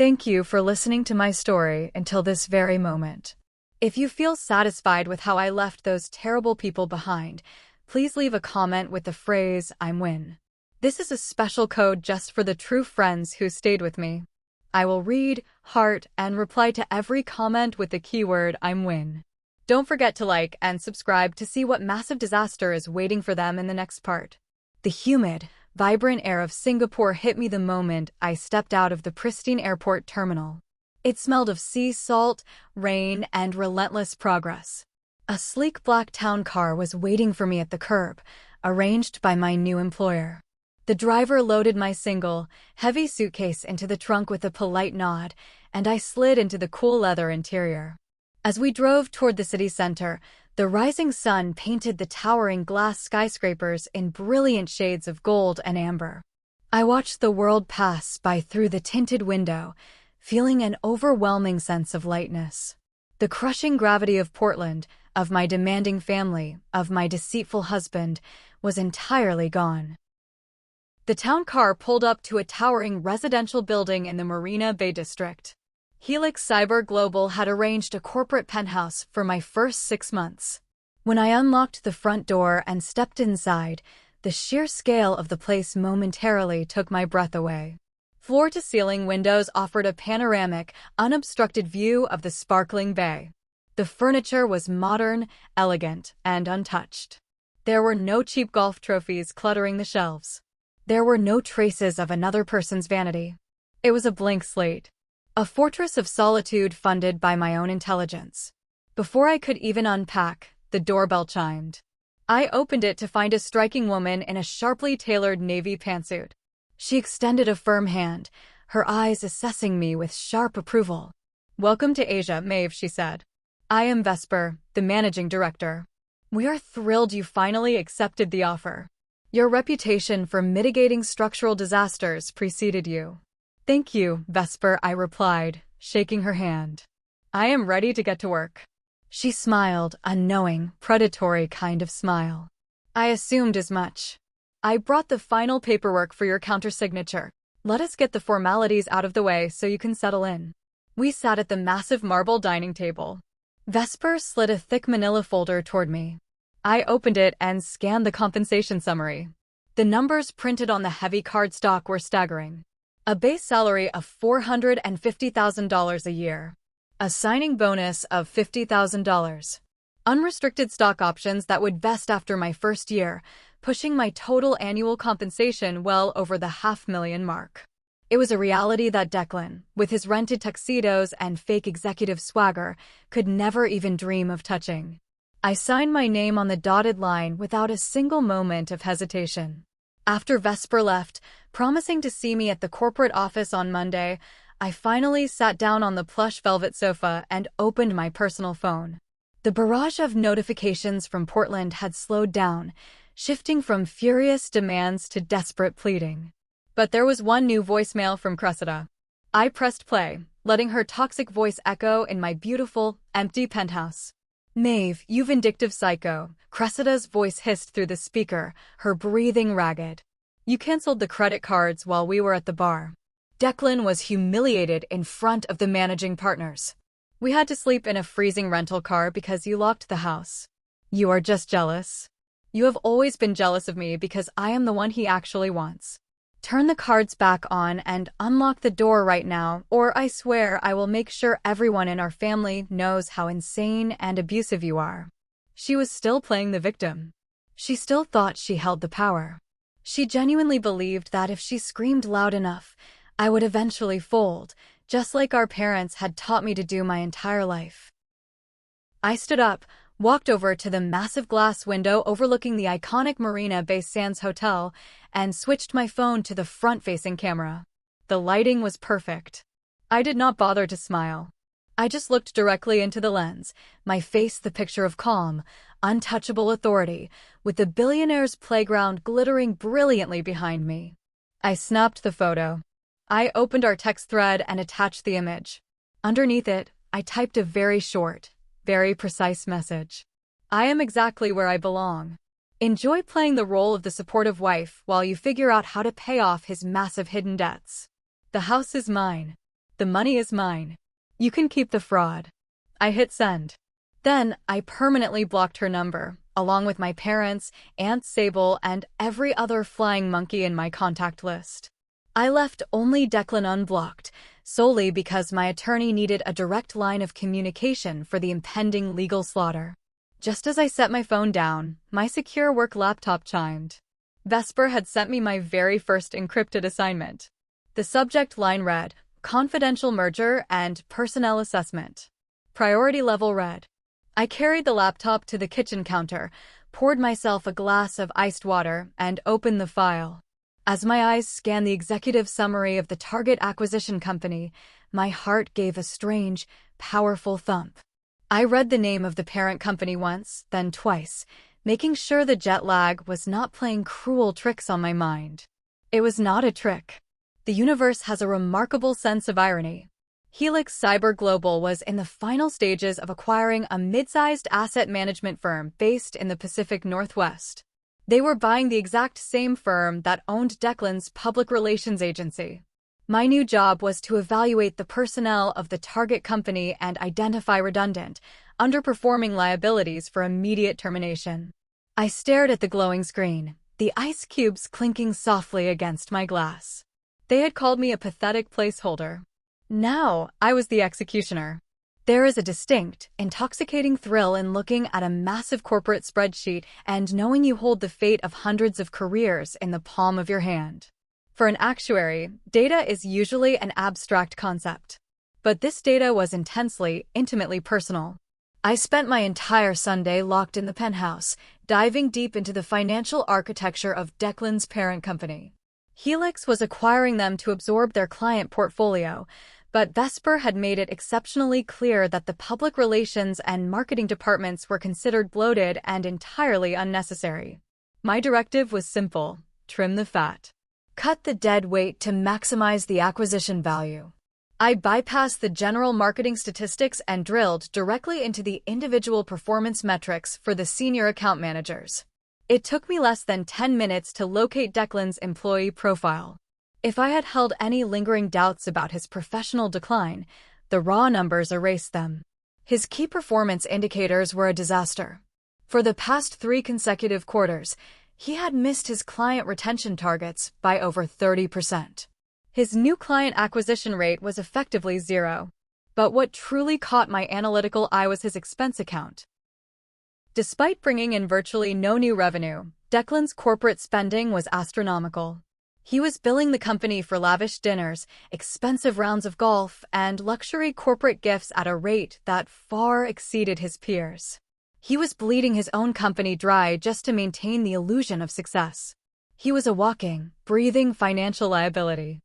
Thank you for listening to my story until this very moment. If you feel satisfied with how I left those terrible people behind, please leave a comment with the phrase, "I'm win." This is a special code just for the true friends who stayed with me. I will read, heart, and reply to every comment with the keyword, "I'm win." Don't forget to like and subscribe to see what massive disaster is waiting for them in the next part. The humid, vibrant air of Singapore hit me the moment I stepped out of the pristine airport terminal. It smelled of sea salt, rain, and relentless progress. A sleek black town car was waiting for me at the curb, arranged by my new employer. The driver loaded my single, heavy suitcase into the trunk with a polite nod, and I slid into the cool leather interior. As we drove toward the city center, the rising sun painted the towering glass skyscrapers in brilliant shades of gold and amber. I watched the world pass by through the tinted window, feeling an overwhelming sense of lightness. The crushing gravity of Portland, of my demanding family, of my deceitful husband, was entirely gone. The town car pulled up to a towering residential building in the Marina Bay district. Helix Cyber Global had arranged a corporate penthouse for my first 6 months. When I unlocked the front door and stepped inside, the sheer scale of the place momentarily took my breath away. Floor-to-ceiling windows offered a panoramic, unobstructed view of the sparkling bay. The furniture was modern, elegant, and untouched. There were no cheap golf trophies cluttering the shelves. There were no traces of another person's vanity. It was a blank slate. A fortress of solitude funded by my own intelligence. Before I could even unpack, the doorbell chimed. I opened it to find a striking woman in a sharply tailored navy pantsuit. She extended a firm hand, her eyes assessing me with sharp approval. "Welcome to Asia, Maeve," she said. "I am Vesper, the managing director. We are thrilled you finally accepted the offer. Your reputation for mitigating structural disasters preceded you." "Thank you, Vesper," I replied, shaking her hand. "I am ready to get to work." She smiled, a knowing, predatory kind of smile. "I assumed as much. I brought the final paperwork for your countersignature. Let us get the formalities out of the way so you can settle in." We sat at the massive marble dining table. Vesper slid a thick manila folder toward me. I opened it and scanned the compensation summary. The numbers printed on the heavy cardstock were staggering. A base salary of $450,000 a year. A signing bonus of $50,000. Unrestricted stock options that would vest after my first year, pushing my total annual compensation well over the $500,000 mark. It was a reality that Declan, with his rented tuxedos and fake executive swagger, could never even dream of touching. I signed my name on the dotted line without a single moment of hesitation. After Vesper left, promising to see me at the corporate office on Monday, I finally sat down on the plush velvet sofa and opened my personal phone. The barrage of notifications from Portland had slowed down, shifting from furious demands to desperate pleading. But there was one new voicemail from Cressida. I pressed play, letting her toxic voice echo in my beautiful, empty penthouse. "Maeve, you vindictive psycho," Cressida's voice hissed through the speaker, her breathing ragged. "You canceled the credit cards while we were at the bar. Declan was humiliated in front of the managing partners. We had to sleep in a freezing rental car because you locked the house. You are just jealous. You have always been jealous of me because I am the one he actually wants. Turn the cards back on and unlock the door right now, or I swear I will make sure everyone in our family knows how insane and abusive you are." She was still playing the victim. She still thought she held the power. She genuinely believed that if she screamed loud enough, I would eventually fold, just like our parents had taught me to do my entire life. I stood up, walked over to the massive glass window overlooking the iconic Marina Bay Sands Hotel, and switched my phone to the front-facing camera. The lighting was perfect. I did not bother to smile. I just looked directly into the lens, my face the picture of calm, untouchable authority, with the billionaire's playground glittering brilliantly behind me. I snapped the photo. I opened our text thread and attached the image. Underneath it, I typed a very short, very precise message. "I am exactly where I belong. Enjoy playing the role of the supportive wife while you figure out how to pay off his massive hidden debts. The house is mine. The money is mine. You can keep the fraud." I hit send. Then, I permanently blocked her number, along with my parents, Aunt Sable, and every other flying monkey in my contact list. I left only Declan unblocked, solely because my attorney needed a direct line of communication for the impending legal slaughter. Just as I set my phone down, my secure work laptop chimed. Vesper had sent me my very first encrypted assignment. The subject line read, "Confidential merger and personnel assessment." Priority level read, I carried the laptop to the kitchen counter, poured myself a glass of iced water, and opened the file. As my eyes scanned the executive summary of the target acquisition company, my heart gave a strange, powerful thump. I read the name of the parent company once, then twice, making sure the jet lag was not playing cruel tricks on my mind. It was not a trick. The universe has a remarkable sense of irony. Helix Cyber Global was in the final stages of acquiring a mid-sized asset management firm based in the Pacific Northwest. They were buying the exact same firm that owned Declan's public relations agency. My new job was to evaluate the personnel of the target company and identify redundant, underperforming liabilities for immediate termination. I stared at the glowing screen, the ice cubes clinking softly against my glass. They had called me a pathetic placeholder. Now, I was the executioner. There is a distinct, intoxicating thrill in looking at a massive corporate spreadsheet and knowing you hold the fate of hundreds of careers in the palm of your hand. For an actuary, data is usually an abstract concept. But this data was intensely, intimately personal. I spent my entire Sunday locked in the penthouse, diving deep into the financial architecture of Declan's parent company. Helix was acquiring them to absorb their client portfolio, but Vesper had made it exceptionally clear that the public relations and marketing departments were considered bloated and entirely unnecessary. My directive was simple: trim the fat. Cut the dead weight to maximize the acquisition value. I bypassed the general marketing statistics and drilled directly into the individual performance metrics for the senior account managers. It took me less than 10 minutes to locate Declan's employee profile. If I had held any lingering doubts about his professional decline, the raw numbers erased them. His key performance indicators were a disaster. For the past 3 consecutive quarters, he had missed his client retention targets by over 30%. His new client acquisition rate was effectively 0. But what truly caught my analytical eye was his expense account. Despite bringing in virtually no new revenue, Declan's corporate spending was astronomical. He was billing the company for lavish dinners, expensive rounds of golf, and luxury corporate gifts at a rate that far exceeded his peers. He was bleeding his own company dry just to maintain the illusion of success. He was a walking, breathing financial liability.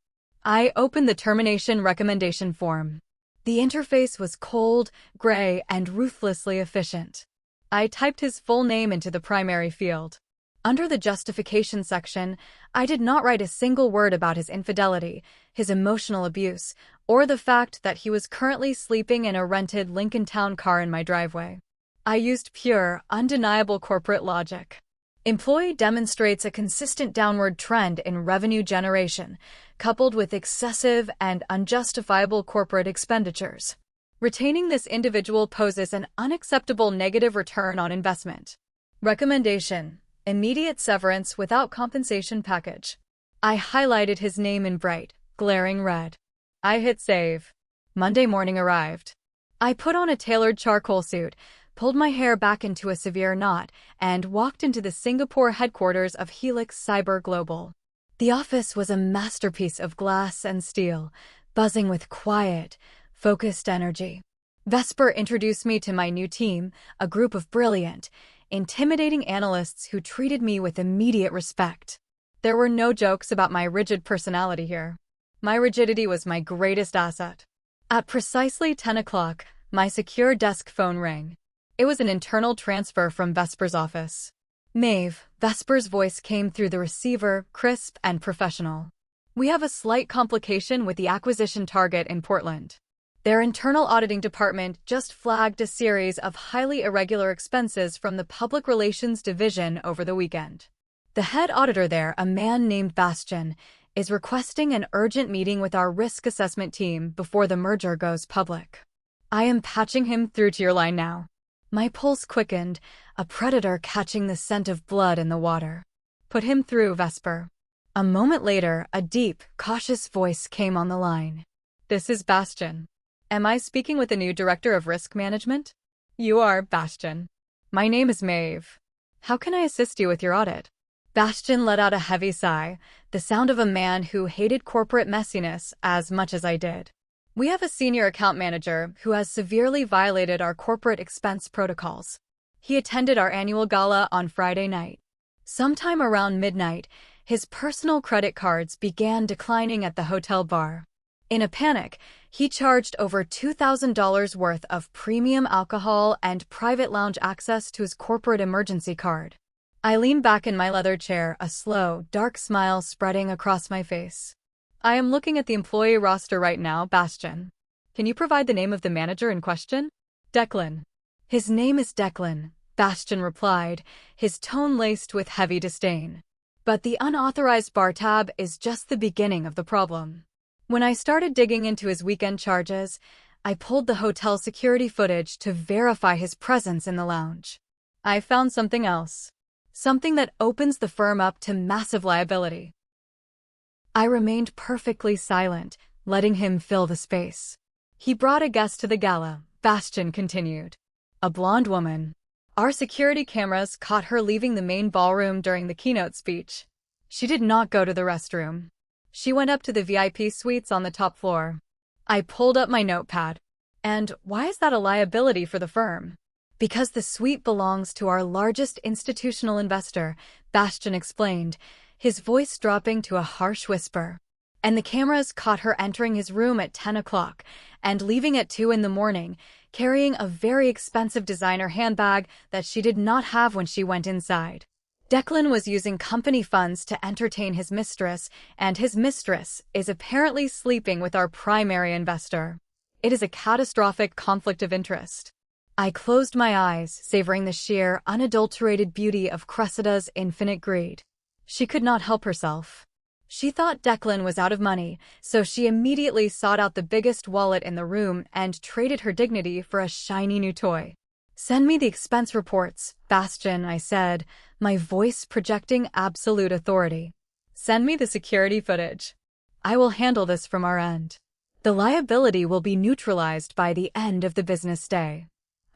I opened the termination recommendation form. The interface was cold, gray, and ruthlessly efficient. I typed his full name into the primary field. Under the justification section, I did not write a single word about his infidelity, his emotional abuse, or the fact that he was currently sleeping in a rented Lincoln Town car in my driveway. I used pure, undeniable corporate logic. Employee demonstrates a consistent downward trend in revenue generation, coupled with excessive and unjustifiable corporate expenditures. Retaining this individual poses an unacceptable negative return on investment. Recommendation: immediate severance without compensation package. I highlighted his name in bright, glaring red. I hit save. Monday morning arrived. I put on a tailored charcoal suit, pulled my hair back into a severe knot, and walked into the Singapore headquarters of Helix Cyber Global. The office was a masterpiece of glass and steel, buzzing with quiet, focused energy. Vesper introduced me to my new team, a group of brilliant, intimidating analysts who treated me with immediate respect. There were no jokes about my rigid personality here. My rigidity was my greatest asset. At precisely 10 o'clock, my secure desk phone rang. It was an internal transfer from Vesper's office. Maeve, Vesper's voice came through the receiver, crisp and professional. We have a slight complication with the acquisition target in Portland. Their internal auditing department just flagged a series of highly irregular expenses from the public relations division over the weekend. The head auditor there, a man named Bastian, is requesting an urgent meeting with our risk assessment team before the merger goes public. I am patching him through to your line now. My pulse quickened, a predator catching the scent of blood in the water. Put him through, Vesper. A moment later, a deep, cautious voice came on the line. This is Bastian. Am I speaking with the new director of risk management? You are, Bastian. My name is Maeve. How can I assist you with your audit? Bastian let out a heavy sigh, the sound of a man who hated corporate messiness as much as I did. We have a senior account manager who has severely violated our corporate expense protocols. He attended our annual gala on Friday night. Sometime around midnight, his personal credit cards began declining at the hotel bar. In a panic, he charged over $2,000 worth of premium alcohol and private lounge access to his corporate emergency card. I leaned back in my leather chair, a slow, dark smile spreading across my face. I am looking at the employee roster right now, Bastian. Can you provide the name of the manager in question? Declan. His name is Declan, Bastian replied, his tone laced with heavy disdain. But the unauthorized bar tab is just the beginning of the problem. When I started digging into his weekend charges, I pulled the hotel security footage to verify his presence in the lounge. I found something else. Something that opens the firm up to massive liability. I remained perfectly silent, letting him fill the space. He brought a guest to the gala, Bastian continued. A blonde woman. Our security cameras caught her leaving the main ballroom during the keynote speech. She did not go to the restroom. She went up to the VIP suites on the top floor. I pulled up my notepad. And why is that a liability for the firm? Because the suite belongs to our largest institutional investor, Bastian explained, his voice dropping to a harsh whisper. And the cameras caught her entering his room at 10 o'clock and leaving at 2 in the morning, carrying a very expensive designer handbag that she did not have when she went inside. Declan was using company funds to entertain his mistress, and his mistress is apparently sleeping with our primary investor. It is a catastrophic conflict of interest. I closed my eyes, savoring the sheer, unadulterated beauty of Cressida's infinite greed. She could not help herself. She thought Declan was out of money, so she immediately sought out the biggest wallet in the room and traded her dignity for a shiny new toy. Send me the expense reports, Bastian, I said, my voice projecting absolute authority. Send me the security footage. I will handle this from our end. The liability will be neutralized by the end of the business day.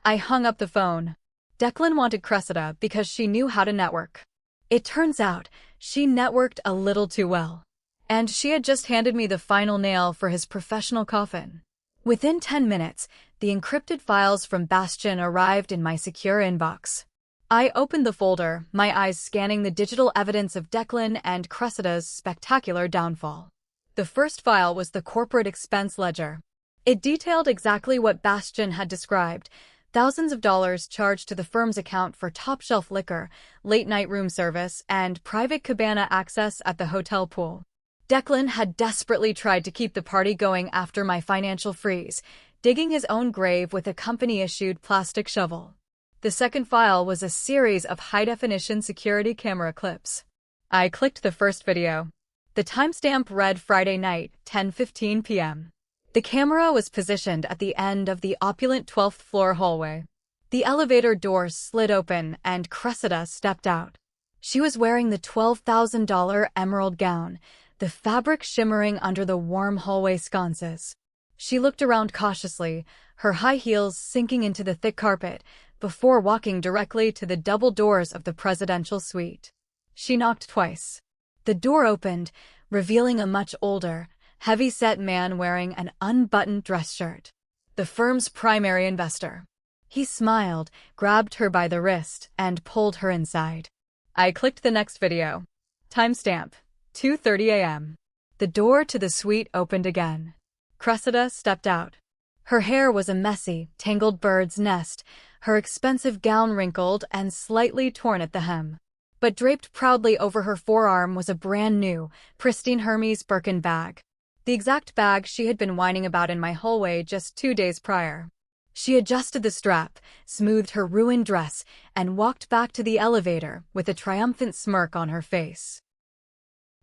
I hung up the phone. Declan wanted Cressida because she knew how to network. It turns out, she networked a little too well. And she had just handed me the final nail for his professional coffin. Within 10 minutes, the encrypted files from Bastian arrived in my secure inbox. I opened the folder, my eyes scanning the digital evidence of Declan and Cressida's spectacular downfall. The first file was the corporate expense ledger. It detailed exactly what Bastian had described: thousands of dollars charged to the firm's account for top-shelf liquor, late-night room service, and private cabana access at the hotel pool. Declan had desperately tried to keep the party going after my financial freeze, digging his own grave with a company-issued plastic shovel. The second file was a series of high-definition security camera clips. I clicked the first video. The timestamp read Friday night, 10:15 p.m. The camera was positioned at the end of the opulent 12th floor hallway. The elevator doors slid open and Cressida stepped out. She was wearing the $12,000 emerald gown, the fabric shimmering under the warm hallway sconces. She looked around cautiously, her high heels sinking into the thick carpet, before walking directly to the double doors of the presidential suite. She knocked twice. The door opened, revealing a much older, heavy-set man wearing an unbuttoned dress shirt. The firm's primary investor. He smiled, grabbed her by the wrist, and pulled her inside. I clicked the next video. Timestamp: 2:30 a.m. The door to the suite opened again. Cressida stepped out. Her hair was a messy, tangled bird's nest, her expensive gown wrinkled and slightly torn at the hem. But draped proudly over her forearm was a brand-new, pristine Hermes Birkin bag. The exact bag she had been whining about in my hallway just 2 days prior. She adjusted the strap, smoothed her ruined dress, and walked back to the elevator with a triumphant smirk on her face.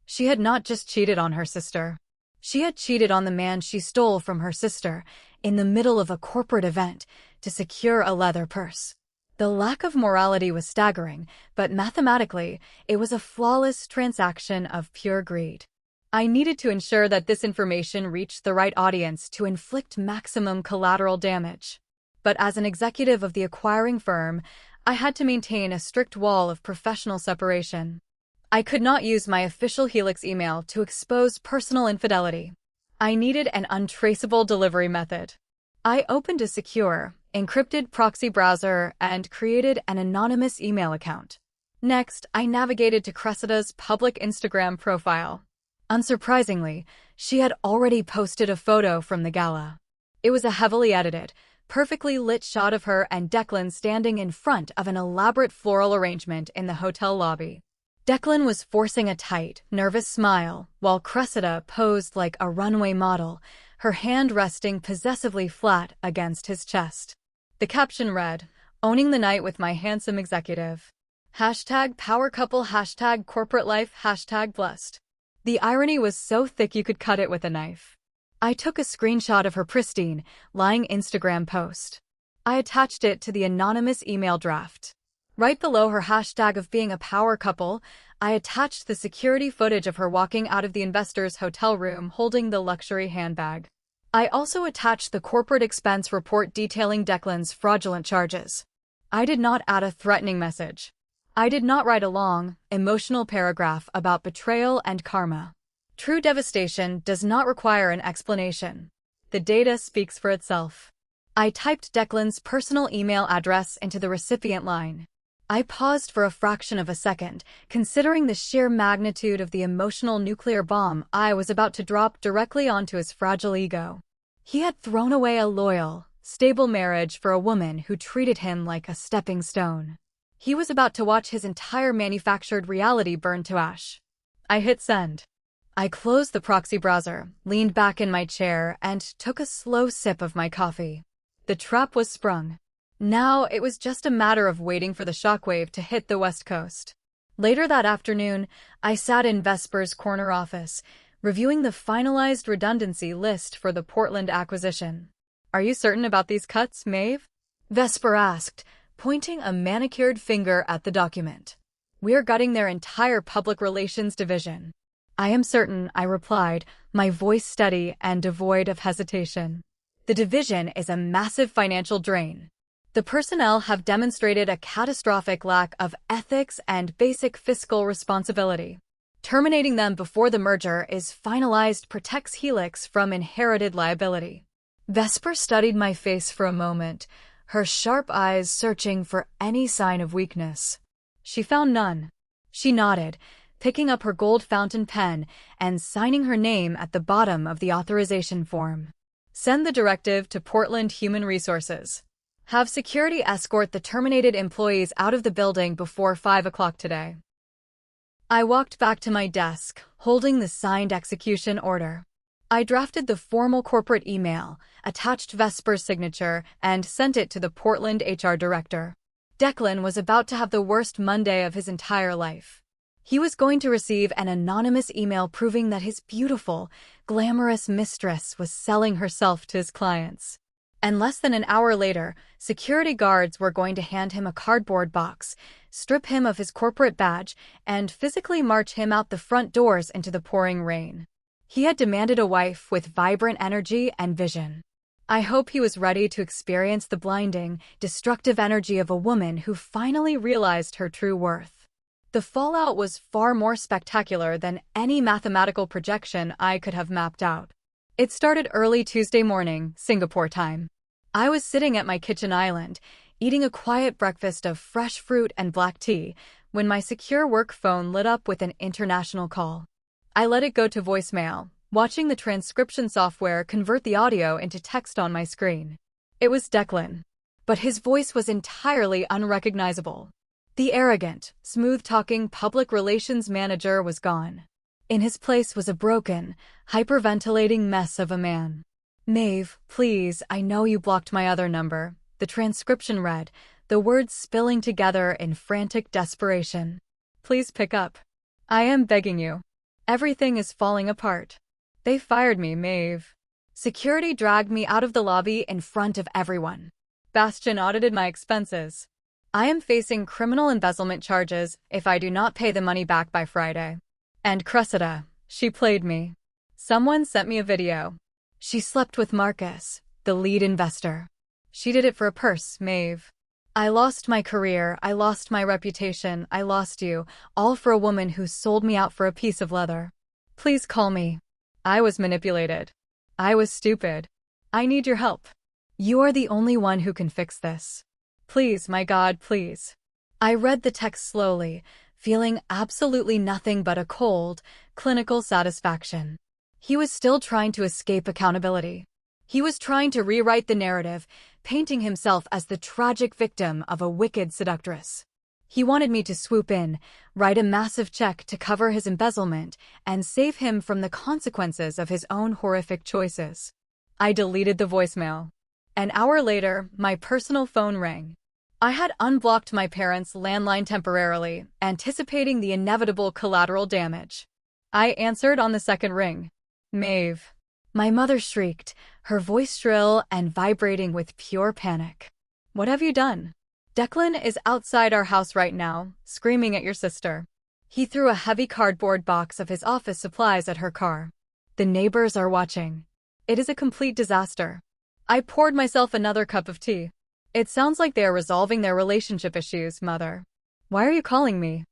She had not just cheated on her sister. She had cheated on the man she stole from her sister, in the middle of a corporate event, to secure a leather purse. The lack of morality was staggering, but mathematically, it was a flawless transaction of pure greed. I needed to ensure that this information reached the right audience to inflict maximum collateral damage. But as an executive of the acquiring firm, I had to maintain a strict wall of professional separation. I could not use my official Helix email to expose personal infidelity. I needed an untraceable delivery method. I opened a secure, encrypted proxy browser and created an anonymous email account. Next, I navigated to Cressida's public Instagram profile. Unsurprisingly, she had already posted a photo from the gala. It was a heavily edited, perfectly lit shot of her and Declan standing in front of an elaborate floral arrangement in the hotel lobby. Declan was forcing a tight, nervous smile, while Cressida posed like a runway model, her hand resting possessively flat against his chest. The caption read, "Owning the night with my handsome executive. Hashtag power couple, hashtag corporate life, hashtag blessed." The irony was so thick you could cut it with a knife. I took a screenshot of her pristine, lying Instagram post. I attached it to the anonymous email draft. Right below her hashtag of being a power couple, I attached the security footage of her walking out of the investor's hotel room holding the luxury handbag. I also attached the corporate expense report detailing Declan's fraudulent charges. I did not add a threatening message. I did not write a long, emotional paragraph about betrayal and karma. True devastation does not require an explanation. The data speaks for itself. I typed Declan's personal email address into the recipient line. I paused for a fraction of a second, considering the sheer magnitude of the emotional nuclear bomb I was about to drop directly onto his fragile ego. He had thrown away a loyal, stable marriage for a woman who treated him like a stepping stone. He was about to watch his entire manufactured reality burn to ash. I hit send. I closed the proxy browser, leaned back in my chair, and took a slow sip of my coffee. The trap was sprung. Now it was just a matter of waiting for the shockwave to hit the West Coast. Later that afternoon, I sat in Vesper's corner office, reviewing the finalized redundancy list for the Portland acquisition. "Are you certain about these cuts, Maeve?" Vesper asked, pointing a manicured finger at the document. "We're gutting their entire public relations division." "I am certain," I replied, my voice steady and devoid of hesitation. "The division is a massive financial drain. The personnel have demonstrated a catastrophic lack of ethics and basic fiscal responsibility. Terminating them before the merger is finalized protects Helix from inherited liability." Vesper studied my face for a moment, her sharp eyes searching for any sign of weakness. She found none. She nodded, picking up her gold fountain pen and signing her name at the bottom of the authorization form. "Send the directive to Portland Human Resources. Have security escort the terminated employees out of the building before 5 o'clock today." I walked back to my desk, holding the signed execution order. I drafted the formal corporate email, attached Vesper's signature, and sent it to the Portland HR director. Declan was about to have the worst Monday of his entire life. He was going to receive an anonymous email proving that his beautiful, glamorous mistress was selling herself to his clients. And less than an hour later, security guards were going to hand him a cardboard box, strip him of his corporate badge, and physically march him out the front doors into the pouring rain. He had demanded a wife with vibrant energy and vision. I hope he was ready to experience the blinding, destructive energy of a woman who finally realized her true worth. The fallout was far more spectacular than any mathematical projection I could have mapped out. It started early Tuesday morning, Singapore time. I was sitting at my kitchen island, eating a quiet breakfast of fresh fruit and black tea, when my secure work phone lit up with an international call. I let it go to voicemail, watching the transcription software convert the audio into text on my screen. It was Declan, but his voice was entirely unrecognizable. The arrogant, smooth-talking public relations manager was gone. In his place was a broken, hyperventilating mess of a man. "Maeve, please, I know you blocked my other number," the transcription read, the words spilling together in frantic desperation. "Please pick up. I am begging you. Everything is falling apart. They fired me, Maeve." Security dragged me out of the lobby in front of everyone. Bastian audited my expenses. "I am facing criminal embezzlement charges if I do not pay the money back by Friday." And Cressida, she played me. Someone sent me a video. She slept with Marcus, the lead investor. She did it for a purse, Maeve. I lost my career, I lost my reputation, I lost you, all for a woman who sold me out for a piece of leather. Please call me. I was manipulated. I was stupid. I need your help. You are the only one who can fix this. Please, my God, please. I read the text slowly, feeling absolutely nothing but a cold, clinical satisfaction. He was still trying to escape accountability. He was trying to rewrite the narrative, painting himself as the tragic victim of a wicked seductress. He wanted me to swoop in, write a massive check to cover his embezzlement, and save him from the consequences of his own horrific choices. I deleted the voicemail. An hour later, my personal phone rang. I had unblocked my parents' landline temporarily, anticipating the inevitable collateral damage. I answered on the second ring. Maeve. My mother shrieked, her voice shrill and vibrating with pure panic. What have you done? Declan is outside our house right now, screaming at your sister. He threw a heavy cardboard box of his office supplies at her car. The neighbors are watching. It is a complete disaster. I poured myself another cup of tea. It sounds like they are resolving their relationship issues, Mother. Why are you calling me?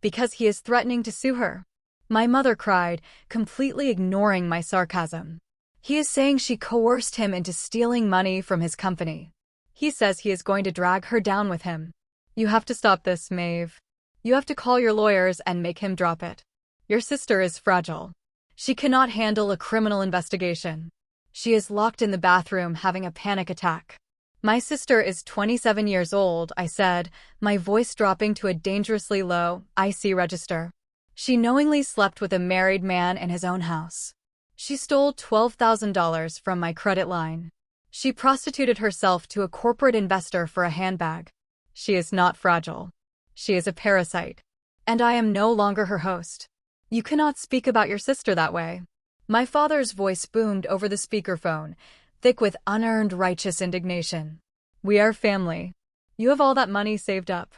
Because he is threatening to sue her. My mother cried, completely ignoring my sarcasm. He is saying she coerced him into stealing money from his company. He says he is going to drag her down with him. You have to stop this, Maeve. You have to call your lawyers and make him drop it. Your sister is fragile. She cannot handle a criminal investigation. She is locked in the bathroom having a panic attack. My sister is 27 years old, I said, my voice dropping to a dangerously low, IC register. She knowingly slept with a married man in his own house. She stole $12,000 from my credit line. She prostituted herself to a corporate investor for a handbag. She is not fragile. She is a parasite. And I am no longer her host. You cannot speak about your sister that way. My father's voice boomed over the speakerphone, thick with unearned righteous indignation. We are family. You have all that money saved up.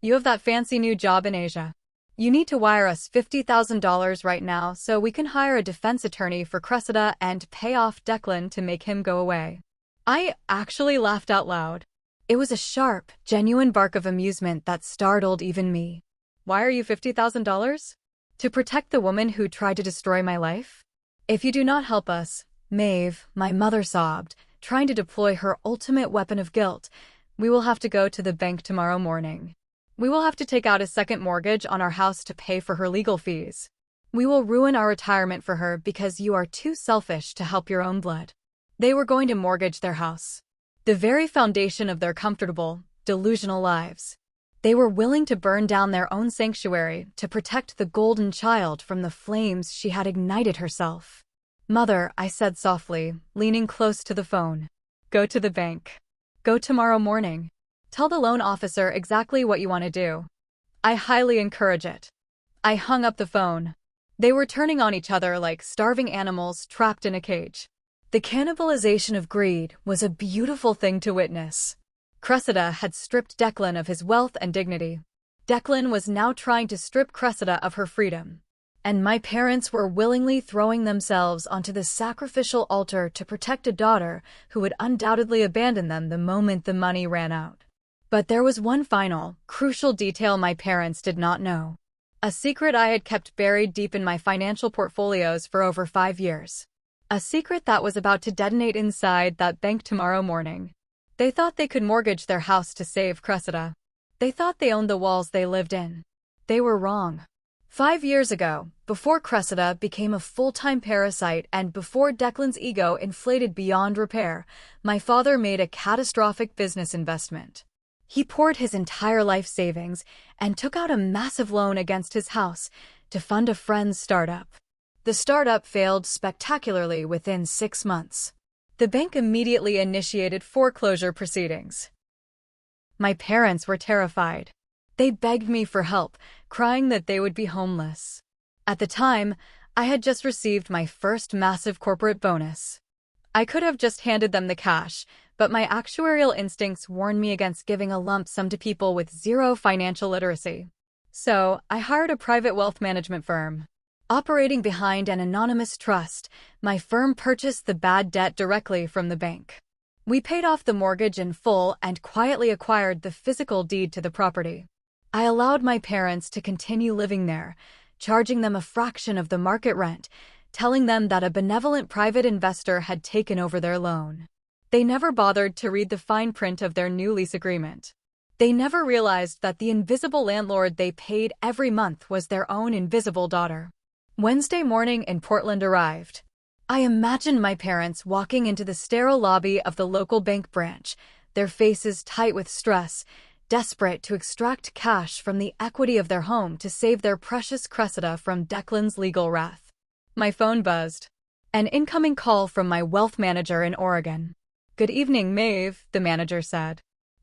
You have that fancy new job in Asia. You need to wire us $50,000 right now so we can hire a defense attorney for Cressida and pay off Declan to make him go away. I actually laughed out loud. It was a sharp, genuine bark of amusement that startled even me. Why are you $50,000? To protect the woman who tried to destroy my life? If you do not help us, Maeve, my mother sobbed, trying to deploy her ultimate weapon of guilt, we will have to go to the bank tomorrow morning. We will have to take out a second mortgage on our house to pay for her legal fees. We will ruin our retirement for her because you are too selfish to help your own blood. They were going to mortgage their house, the very foundation of their comfortable, delusional lives. They were willing to burn down their own sanctuary to protect the golden child from the flames she had ignited herself. Mother, I said softly, leaning close to the phone. Go to the bank. Go tomorrow morning. Tell the loan officer exactly what you want to do. I highly encourage it. I hung up the phone. They were turning on each other like starving animals trapped in a cage. The cannibalization of greed was a beautiful thing to witness. Cressida had stripped Declan of his wealth and dignity. Declan was now trying to strip Cressida of her freedom. And my parents were willingly throwing themselves onto the sacrificial altar to protect a daughter who would undoubtedly abandon them the moment the money ran out. But there was one final, crucial detail my parents did not know. A secret I had kept buried deep in my financial portfolios for over 5 years. A secret that was about to detonate inside that bank tomorrow morning. They thought they could mortgage their house to save Cressida. They thought they owned the walls they lived in. They were wrong. 5 years ago, before Cressida became a full-time parasite and before Declan's ego inflated beyond repair, my father made a catastrophic business investment. He poured his entire life savings and took out a massive loan against his house to fund a friend's startup. The startup failed spectacularly within 6 months. The bank immediately initiated foreclosure proceedings. My parents were terrified. They begged me for help, crying that they would be homeless. At the time, I had just received my first massive corporate bonus. I could have just handed them the cash, but my actuarial instincts warned me against giving a lump sum to people with zero financial literacy. So, I hired a private wealth management firm. Operating behind an anonymous trust, my firm purchased the bad debt directly from the bank. We paid off the mortgage in full and quietly acquired the physical deed to the property. I allowed my parents to continue living there, charging them a fraction of the market rent, telling them that a benevolent private investor had taken over their loan. They never bothered to read the fine print of their new lease agreement. They never realized that the invisible landlord they paid every month was their own invisible daughter. Wednesday morning in Portland arrived. I imagined my parents walking into the sterile lobby of the local bank branch, their faces tight with stress, desperate to extract cash from the equity of their home to save their precious Cressida from Declan's legal wrath. My phone buzzed. An incoming call from my wealth manager in Oregon. "Good evening, Maeve," the manager said.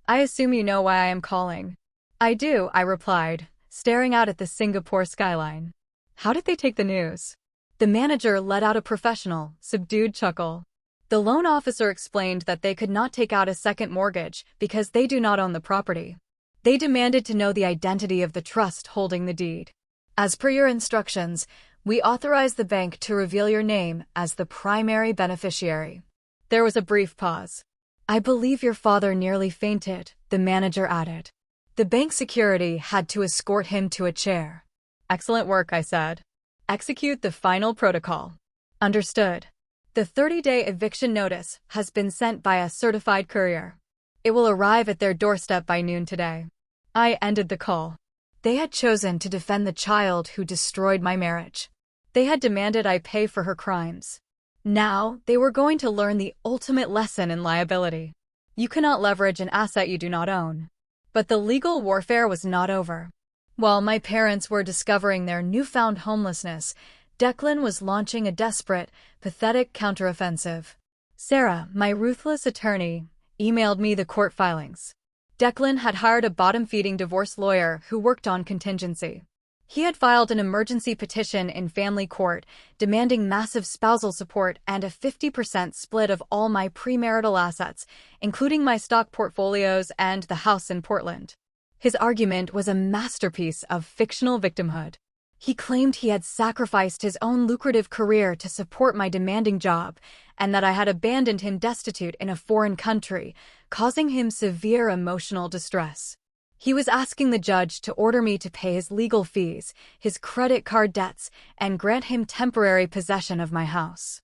"I assume you know why I am calling." "I do," I replied, staring out at the Singapore skyline. "How did they take the news?" The manager let out a professional, subdued chuckle. The loan officer explained that they could not take out a second mortgage because they do not own the property. They demanded to know the identity of the trust holding the deed. "As per your instructions, we authorize the bank to reveal your name as the primary beneficiary." There was a brief pause. "I believe your father nearly fainted," the manager added. The bank security had to escort him to a chair. "Excellent work," I said. "Execute the final protocol." "Understood." The 30-day eviction notice has been sent by a certified courier. It will arrive at their doorstep by noon today. I ended the call. They had chosen to defend the child who destroyed my marriage. They had demanded I pay for her crimes. Now, they were going to learn the ultimate lesson in liability. You cannot leverage an asset you do not own. But the legal warfare was not over. While my parents were discovering their newfound homelessness, Declan was launching a desperate, pathetic counteroffensive. Sarah, my ruthless attorney, emailed me the court filings. Declan had hired a bottom-feeding divorce lawyer who worked on contingency. He had filed an emergency petition in family court, demanding massive spousal support and a 50% split of all my premarital assets, including my stock portfolios and the house in Portland. His argument was a masterpiece of fictional victimhood. He claimed he had sacrificed his own lucrative career to support my demanding job, and that I had abandoned him destitute in a foreign country, causing him severe emotional distress. He was asking the judge to order me to pay his legal fees, his credit card debts, and grant him temporary possession of my house.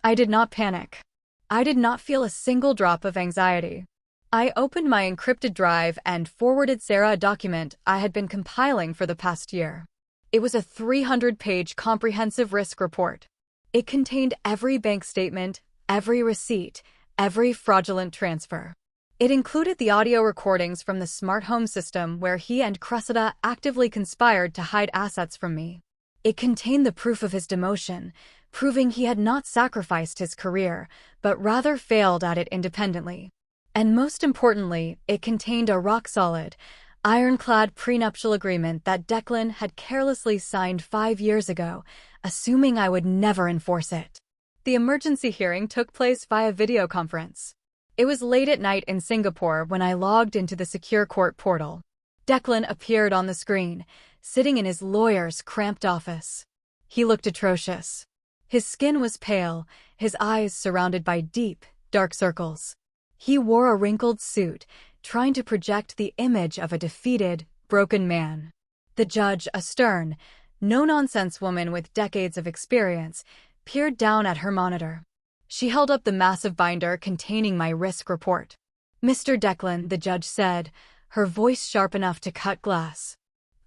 I did not panic. I did not feel a single drop of anxiety. I opened my encrypted drive and forwarded Sarah a document I had been compiling for the past year. It was a 300-page comprehensive risk report. It contained every bank statement, every receipt, every fraudulent transfer. It included the audio recordings from the smart home system where he and Cressida actively conspired to hide assets from me. It contained the proof of his demotion, proving he had not sacrificed his career, but rather failed at it independently. And most importantly, it contained a rock-solid, ironclad prenuptial agreement that Declan had carelessly signed 5 years ago, assuming I would never enforce it. The emergency hearing took place via video conference. It was late at night in Singapore when I logged into the secure court portal. Declan appeared on the screen, sitting in his lawyer's cramped office. He looked atrocious. His skin was pale, his eyes surrounded by deep, dark circles. He wore a wrinkled suit, trying to project the image of a defeated, broken man. The judge, a stern, no-nonsense woman with decades of experience, peered down at her monitor. She held up the massive binder containing my risk report. "Mr. Declan," the judge said, her voice sharp enough to cut glass.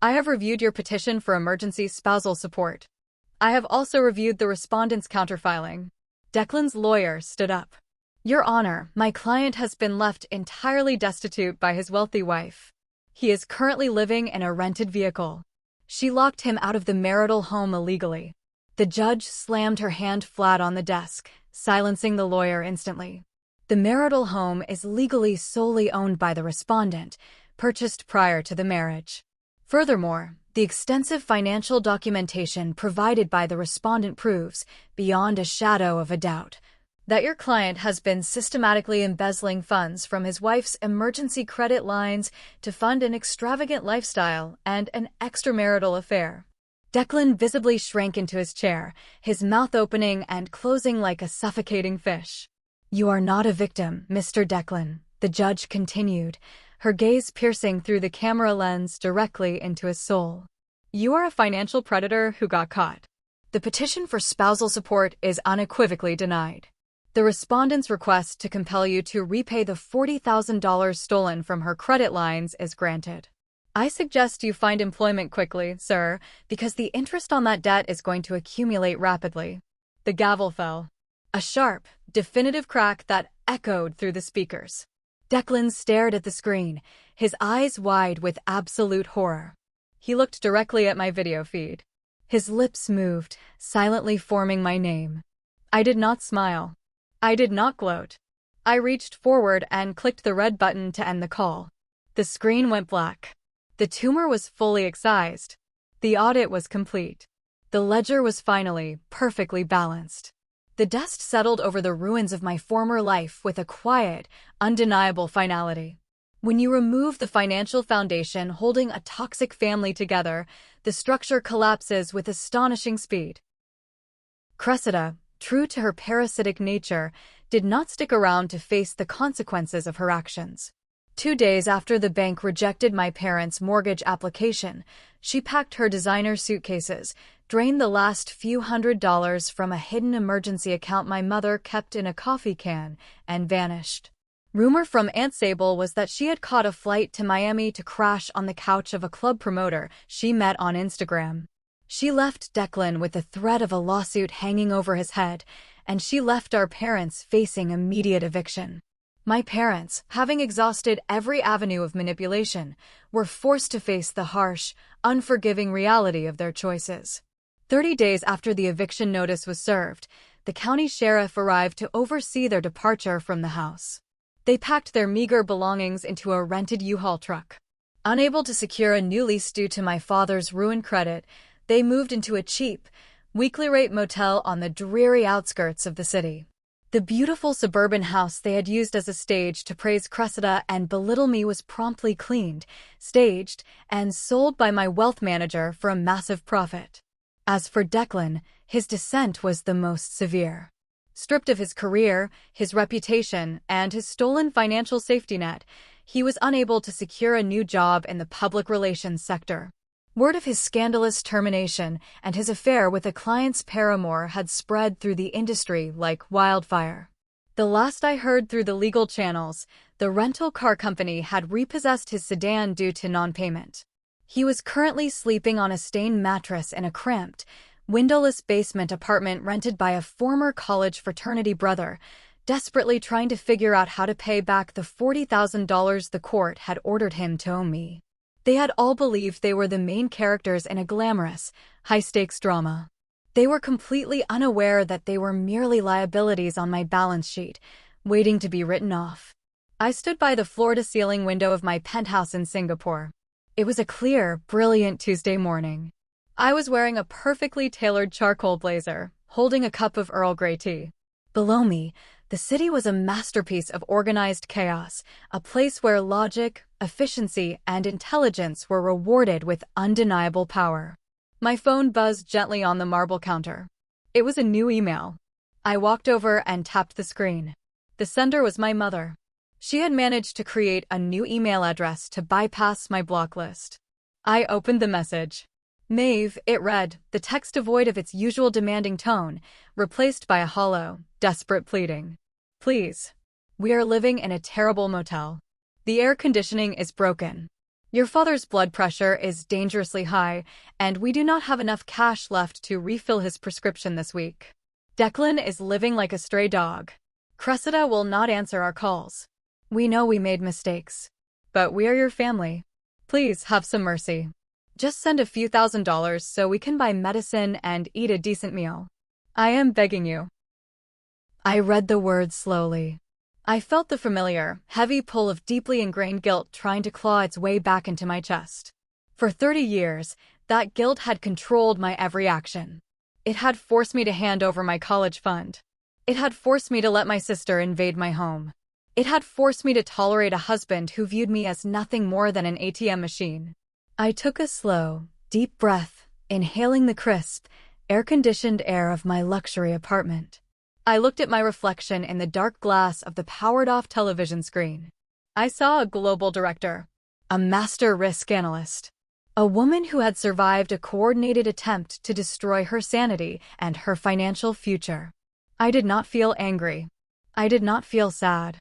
"I have reviewed your petition for emergency spousal support. I have also reviewed the respondent's counterfiling." Declan's lawyer stood up. "Your Honor, my client has been left entirely destitute by his wealthy wife. He is currently living in a rented vehicle. She locked him out of the marital home illegally." The judge slammed her hand flat on the desk, silencing the lawyer instantly. The marital home is legally solely owned by the respondent, purchased prior to the marriage. Furthermore, the extensive financial documentation provided by the respondent proves, beyond a shadow of a doubt, that your client has been systematically embezzling funds from his wife's emergency credit lines to fund an extravagant lifestyle and an extramarital affair. Declan visibly shrank into his chair, his mouth opening and closing like a suffocating fish. "You are not a victim, Mr. Declan," the judge continued, her gaze piercing through the camera lens directly into his soul. "You are a financial predator who got caught." The petition for spousal support is unequivocally denied. The respondent's request to compel you to repay the $40,000 stolen from her credit lines is granted. I suggest you find employment quickly, sir, because the interest on that debt is going to accumulate rapidly. The gavel fell. A sharp, definitive crack that echoed through the speakers. Declan stared at the screen, his eyes wide with absolute horror. He looked directly at my video feed. His lips moved, silently forming my name. I did not smile. I did not gloat. I reached forward and clicked the red button to end the call. The screen went black. The tumor was fully excised. The audit was complete. The ledger was finally perfectly balanced. The dust settled over the ruins of my former life with a quiet, undeniable finality. When you remove the financial foundation holding a toxic family together, the structure collapses with astonishing speed. Cressida, true to her parasitic nature, did not stick around to face the consequences of her actions. 2 days after the bank rejected my parents' mortgage application, she packed her designer suitcases, drained the last few $100s from a hidden emergency account my mother kept in a coffee can, and vanished. Rumor from Aunt Sable was that she had caught a flight to Miami to crash on the couch of a club promoter she met on Instagram. She left Declan with the threat of a lawsuit hanging over his head, and she left our parents facing immediate eviction. My parents, having exhausted every avenue of manipulation, were forced to face the harsh, unforgiving reality of their choices. 30 days after the eviction notice was served, the county sheriff arrived to oversee their departure from the house. They packed their meager belongings into a rented U-Haul truck. Unable to secure a new lease due to my father's ruined credit, they moved into a cheap, weekly-rate motel on the dreary outskirts of the city. The beautiful suburban house they had used as a stage to praise Cressida and belittle me was promptly cleaned, staged, and sold by my wealth manager for a massive profit. As for Declan, his descent was the most severe. Stripped of his career, his reputation, and his stolen financial safety net, he was unable to secure a new job in the public relations sector. Word of his scandalous termination and his affair with a client's paramour had spread through the industry like wildfire. The last I heard through the legal channels, the rental car company had repossessed his sedan due to non-payment. He was currently sleeping on a stained mattress in a cramped, windowless basement apartment rented by a former college fraternity brother, desperately trying to figure out how to pay back the $40,000 the court had ordered him to owe me. They had all believed they were the main characters in a glamorous, high-stakes drama. They were completely unaware that they were merely liabilities on my balance sheet, waiting to be written off. I stood by the floor-to-ceiling window of my penthouse in Singapore. It was a clear, brilliant Tuesday morning. I was wearing a perfectly tailored charcoal blazer, holding a cup of Earl Grey tea. Below me, the city was a masterpiece of organized chaos, a place where logic, efficiency, and intelligence were rewarded with undeniable power. My phone buzzed gently on the marble counter. It was a new email. I walked over and tapped the screen. The sender was my mother. She had managed to create a new email address to bypass my block list. I opened the message. Maeve, it read, the text devoid of its usual demanding tone, replaced by a hollow, desperate pleading. Please. We are living in a terrible motel. The air conditioning is broken. Your father's blood pressure is dangerously high, and we do not have enough cash left to refill his prescription this week. Declan is living like a stray dog. Cressida will not answer our calls. We know we made mistakes. But we are your family. Please have some mercy. Just send a few $1,000s so we can buy medicine and eat a decent meal. I am begging you. I read the words slowly. I felt the familiar, heavy pull of deeply ingrained guilt trying to claw its way back into my chest. For 30 years, that guilt had controlled my every action. It had forced me to hand over my college fund. It had forced me to let my sister invade my home. It had forced me to tolerate a husband who viewed me as nothing more than an ATM machine. I took a slow, deep breath, inhaling the crisp, air-conditioned air of my luxury apartment. I looked at my reflection in the dark glass of the powered-off television screen. I saw a global director, a master risk analyst, A woman who had survived a coordinated attempt to destroy her sanity and her financial future. I did not feel angry. I did not feel sad.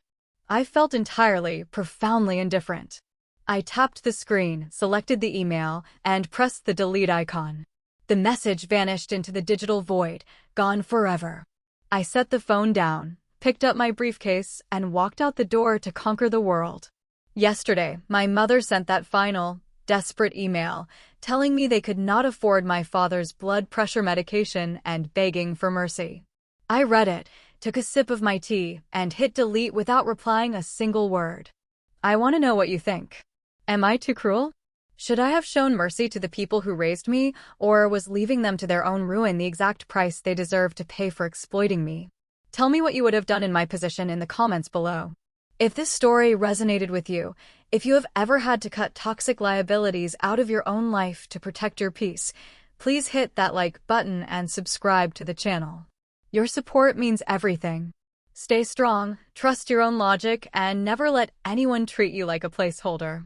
I felt entirely, profoundly indifferent. I tapped the screen, selected the email, and pressed the delete icon. The message vanished into the digital void, gone forever. I set the phone down, picked up my briefcase, and walked out the door to conquer the world. Yesterday, my mother sent that final, desperate email, telling me they could not afford my father's blood pressure medication and begging for mercy. I read it, took a sip of my tea, and hit delete without replying a single word. I want to know what you think. Am I too cruel? Should I have shown mercy to the people who raised me, or was leaving them to their own ruin the exact price they deserve to pay for exploiting me? Tell me what you would have done in my position in the comments below. If this story resonated with you, if you have ever had to cut toxic liabilities out of your own life to protect your peace, please hit that like button and subscribe to the channel. Your support means everything. Stay strong, trust your own logic, and never let anyone treat you like a placeholder.